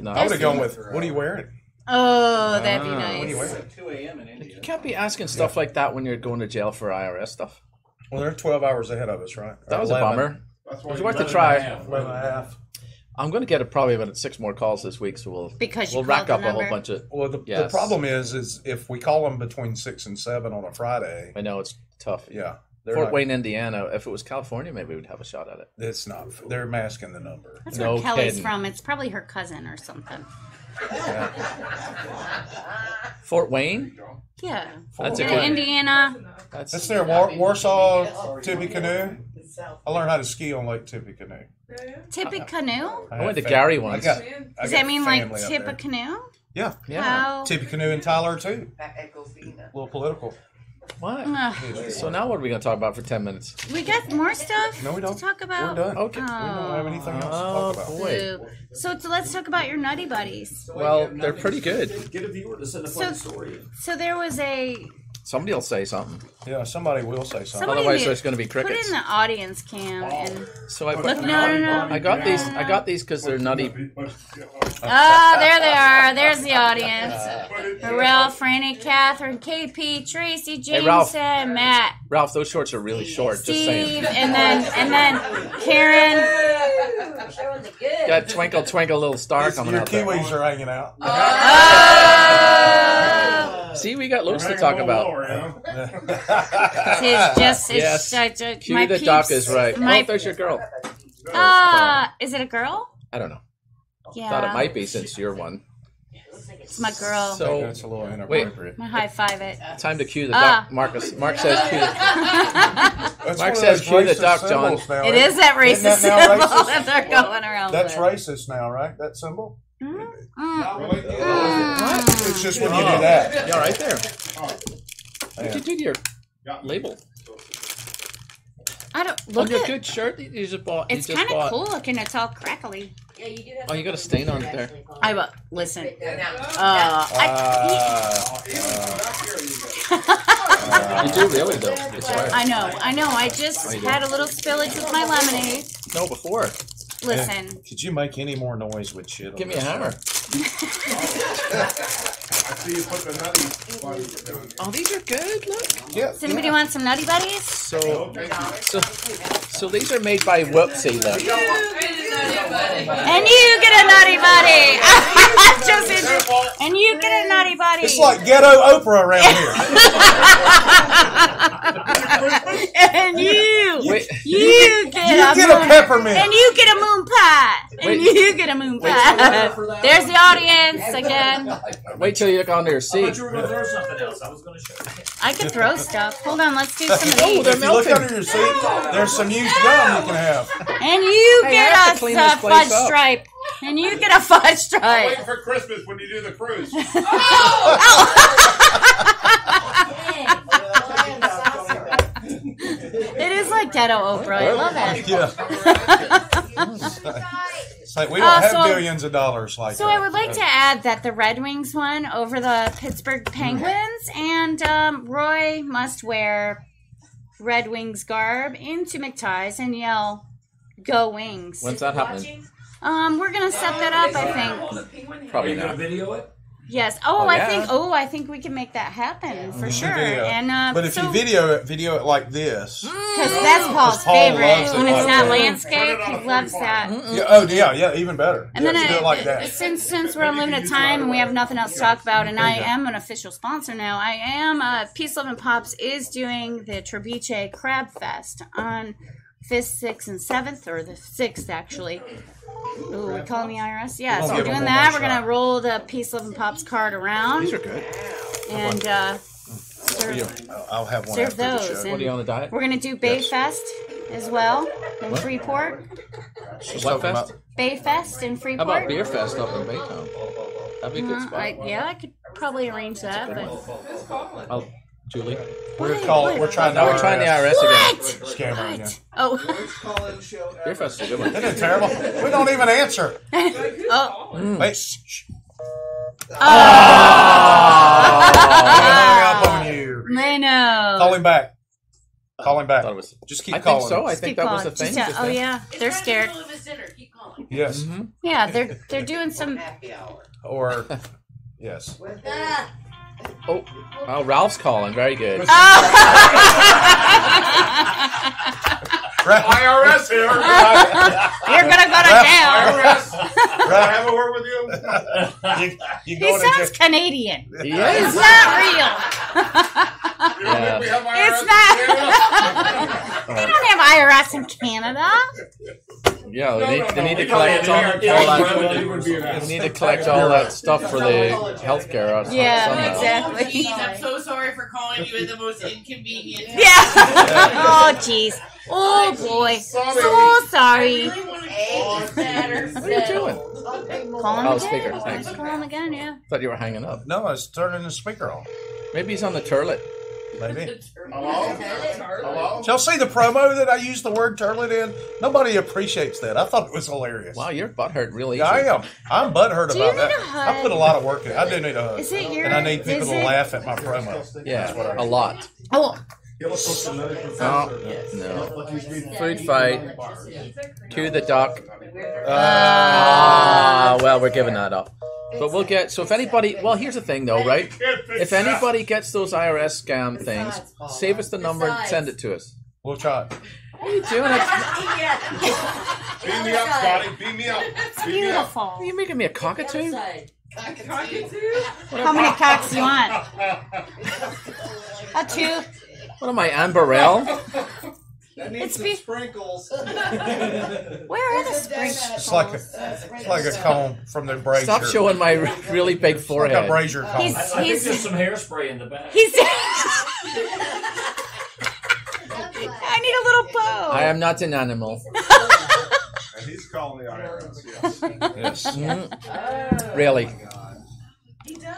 No, I would have gone with, what are you wearing? Oh, that'd be What are you nice. wearing? 2 a.m. in India. You can't be asking stuff like that when you're going to jail for IRS stuff. Well, they're 12 hours ahead of us, right? That was 11. a bummer. That's It why was you worth a better try. have. 11 and a half. I'm going to get probably about 6 more calls this week, so Because you we'll rack called up the a whole number? bunch of. Well, the Yes. problem is if we call them between 6 and 7 on a Friday, I know it's tough. yeah, they're Fort not, Wayne, Indiana. If it was California, maybe we'd have a shot at it. it's not. They're masking the number. That's No where Kelly's kidding. from. It's probably her cousin or something. Fort Wayne? Yeah. That's a In good. Indiana. That's near Warsaw, Tippecanoe. I learned how to ski on Lake Tippecanoe. Tippecanoe? I went to have Gary fam- once. I Does got that mean like family up there. Tippecanoe? Yeah. Yeah. How? Tippecanoe and Tyler too. Aquafina. A little political. What? Ugh. So now what are we going to talk about for 10 minutes? We got more stuff No, we don't. to talk about. We're done. Okay. We don't have anything else to Oh, talk about. boy. Boo. So let's talk about your nutty buddies. Well, they're pretty good. Get a viewer to send a So- funny story. So there was a Somebody will say something. Yeah, somebody will say something. Somebody Otherwise, did- there's going to be put crickets. in the audience cam and So I, look. No. I got these because they're nutty. Ah, there they are. There's the audience. Ralph, Franny, Catherine, KP, Tracy, Jameson, Ralph. Matt, Ralph, those shorts are really short. Just saying. Steve, and then Karen. Showing the good. Got twinkle, twinkle, little star coming Your out there. kiwis are hanging out. Oh! See, we got loads to talk about. It's just, Yes. it's Cue my the peeps, doc is right. My, Oh, there's your girl. is it a girl? I don't know. Yeah. Thought it might be since you're one. It's my girl. So That's a little inappropriate. I high five it. time to cue the Ah. duck. Mark says cue. That's Mark one of says those cue the racist duck, John. symbols now, It isn't is that racist Isn't that symbol now racist? that they're going around That's with. racist now, right? That symbol? Mm. It's just when you do that. Yeah, right there. Yeah. What did you do to your label? I don't On look your at. good shirt that you just bought. It's you just kind of bought. cool looking. It's all crackly. Yeah, you do have. Oh, you got a stain on it there. Listen. Uh, You do really though. It's right. I know. I just had a little spillage with my lemonade. No, before. Listen. Could you make any more noise with shit? Give me a hammer. I see you put the nutty buttons down. Oh, these are good. Look. Yeah. Does anybody want some Nutty Buddies? So these are made by Whoopsie. Look. And you get a Nutty Buddy. And you get a Nutty Buddy. It's like ghetto Oprah around here. And you Wait. get a get a moon, peppermint. and you get a moon pie, and Wait. you get a moon pie. There's the audience again. Wait till you look under your I seat. thought you were going to throw something else. I was going to show you. I could throw stuff. Hold on, let's do some of If these. you look under your seat, there's some used gum you can have. And you Hey, I get have to clean this a place fudge up. stripe. And you get a fudge stripe. Wait for Christmas when you do the cruise. It is like ghetto Oprah. I love it. Yeah. It's like we don't have so- billions of dollars like So that. I would like to add that the Red Wings won over the Pittsburgh Penguins, and Roy must wear Red Wings garb into McTie's and yell, "Go Wings!" When's that happening? We're gonna set that up. I think. Probably Are you going not. to video it? Yes. Oh, I yeah. think. I think we can make that happen for sure. Video. And But if you video it like this. because that's Paul's Paul favorite loves it when it's like not that. landscape, he loves that. Yeah, even better. And Yeah, then do it like that. since we're on limited time and we have nothing else to talk about, and I am an official sponsor now, I am Peace Love and Pops is doing the Trebuchet Crab Fest on 5th, 6th, and 7th, or the 6th actually. Ooh, we calling the IRS? Yeah, We'll so we're give them doing one that. more We're gonna shot. roll the Peace Love and Pops card around These are good. and I'll have one serve after the those. show. What are And you on the diet? we're gonna do Bay Fest as well in Freeport. She's What talking fest? about- Bay Fest in How Freeport. about Beer Fest up in Baytown? That'd be a good spot. I could probably arrange that, but Oh, Julie. We're trying Now we're trying the IRS again. Scam her again. oh, Beer Fest is a good one. Isn't it terrible? We don't even answer. oh. Wait. Shh. Oh. Hang up on you. I know. Call him back. Call him back. Thought it was- Just keep I calling. think so. him. I think that was the Keep thing. calling. just Oh then. yeah, they're scared. In the middle of his dinner. Keep calling. Yes. Yeah, they're doing some. Or yes. Oh, Ralph's calling. Very good. IRS here. You're gonna go to jail. IRS. Can I have a word with you? You He going to sounds jail? Canadian. He It's is. not real. You don't think we have IRS? It's not. They don't have IRS in Canada. Yeah, they need to We collect all probably that. have They need to collect all that stuff for the healthcare. Yeah, somehow. exactly. Jeez, I'm so sorry for calling you at the most inconvenient time. Yeah. Oh jeez. Oh boy. So sorry. I really want to get better. What are you doing? Call him Oh, again. speaker, thanks. Just call him again. Yeah. Thought you were hanging up. No, it's turning the speaker on. Maybe he's on the turlet. Maybe. Hello? Hello? Y'all see the promo that I used the word turlet in? Nobody appreciates that. I thought it was hilarious. Wow, your butt hurt really. Yeah, I am. I'm butthurt Do you about need that. a hug? I put a lot of work in. I do need a hug. Is it your? And I need people is to it- laugh at my promo. Yeah, a lot. Oh. No. Food fight. Cue the duck. Well, we're giving that up. But we'll get. So if anybody, well, here's the thing, though, right? If anybody gets those IRS scam things, save us the number and send it to us. We'll try it. What are you doing? Beam me up, Scotty. Beam me up. Beam me up. Beautiful. Are you making me a cockatoo? How many cocks do you want? A two. What am I, Anne Burrell? It's be- sprinkles. Where are the sprinkles? It's like a comb from the brazier. Stop showing my really big Like a forehead. brazier comb. I think there's some hairspray in the back. He's. I need a little bow. I am not an animal. And he's calling the IRS, yes. Yes. Really. I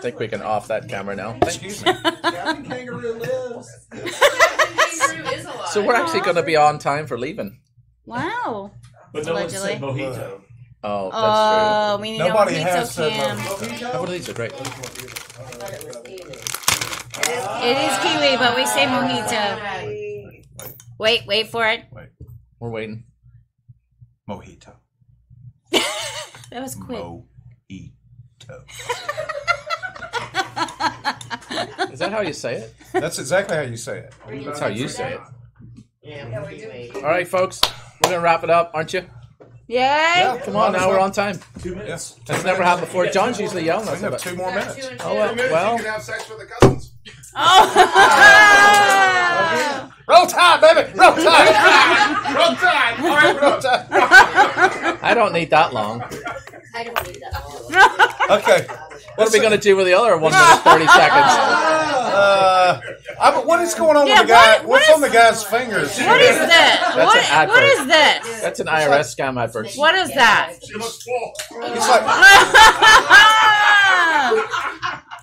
think we can off that camera now. Excuse me. Captain Kangaroo lives. Kangaroo is alive. So we're actually going to be on time for leaving. Wow. But no one said Allegedly. mojito. Oh, that's Oh, we need Nobody a has mojito said can. true. Oh, these are great. It is kiwi, but we say mojito. Wait for it. We're waiting. Mojito. That was quick. Mojito. Is that how you say it? That's exactly how you say it. That's how you say it. All right, folks. We're going to wrap it up, aren't you? Yay! Come on, now we're on time. 2 minutes. Yes. That's never happened before. John's usually yelling We at us have about 2 more minutes. 2 and 2. Oh, 2 minutes, well. you can have sex with the cousins. Oh! Roll Tide, baby! Roll Tide! Roll Tide! All right, Roll Tide! I don't need that long. I don't need that long. Okay. What are we going to do with the other 1 minute 30 seconds? What is going on Yeah, with the guy? what What's is- on the guy's fingers? What is that? That's an advert. What is this? That's an IRS scam advert. What is that? She looks full. It's like,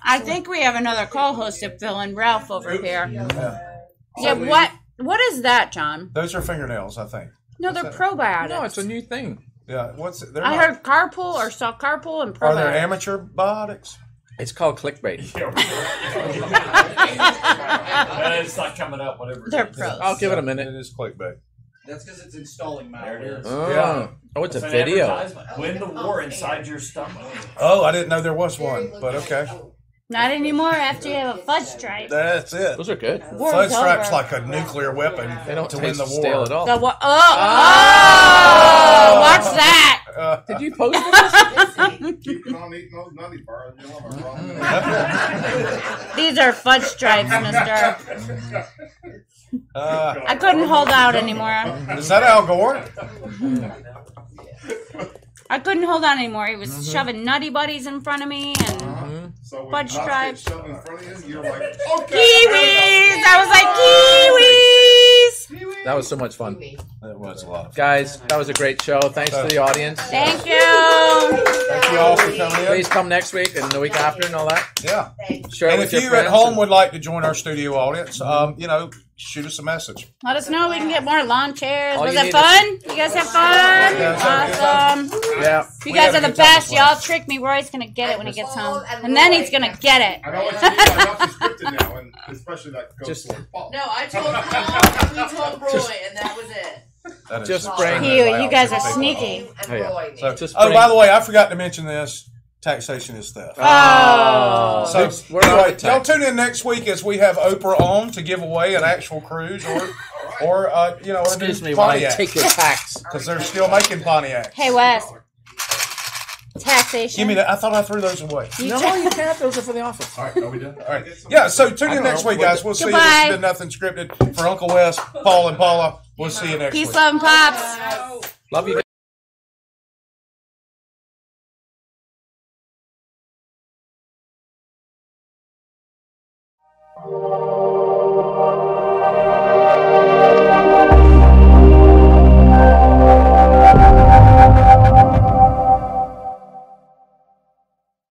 I think we have another co-host to fill in Ralph over here. Yeah, what is that, John? those are fingernails, I think. No, they're probiotics. No, it's a new thing. Yeah, what's it? They're I not- heard carpool or saw carpool and Are there probiotics. amateur biotics? It's called clickbait. It's not coming up, whatever. They're it is. pros. I'll give it a It minute. is clickbait. That's because it's installing There it malware. is. Oh, oh it's a It's an video. advertisement. Win the war inside your stomach. Oh, I didn't know there was one, but okay. Not anymore after you have a fudge stripe. That's it. Those are good. War's Fudge stripe's over. like a nuclear weapon They don't to win taste the stale war. at all. The oh, watch that. Did you post this? Keep on eating those nutty bars. You know, I'm wrong. These are fudge stripes, mister. I couldn't hold out anymore. Is that Al Gore? I couldn't hold on anymore. He was shoving Nutty Buddies in front of me and So when Fudge nuts stripe. get shoved in front of you, you're like, okay. Kiwis! I was like, Kiwis! That was so much fun. That was a lot of fun. Guys, that was a great show. Thanks to the audience. Thank you. Thank you all for coming in. Please come next week and the week after and all that. Yeah. Share it And with if your you friends. at home would like to join our studio audience, shoot us a message. Let us know we can get more lawn chairs. All Was you it need fun? You guys have fun? Yeah, Awesome. Yeah. You We guys have are a the good time best. as well. Y'all tricked me. Roy's going to get it when he gets home. And then he's going to get it. I know what you mean. I know it's scripted now, and especially that goes Just- toward Paul. No, I told Paul, we told Roy, and that was it. That is Just extremely bring- You loud guys for are people at sneaky. home. And Oh, yeah. Roy. So, Just oh, bring- by the way, I forgot to mention this. Taxation is theft. Oh. So, We're anyway, on y'all tax. tune in next week as we have Oprah on to give away an actual cruise or a Excuse new me while I Pontiac, take your tax. because they're still making Pontiacs. Hey, Wes. Taxation. Give me that. I thought I threw those away. No, you can't. Those are for the office. All right, are we done? All right. Yeah, so tune I in don't next know. week, guys. We'll see you. This Goodbye. has been Nothing Scripted for Uncle Wes, Paul, and Paula. We'll see you next Peace, week. love, and pops. Love you. Thank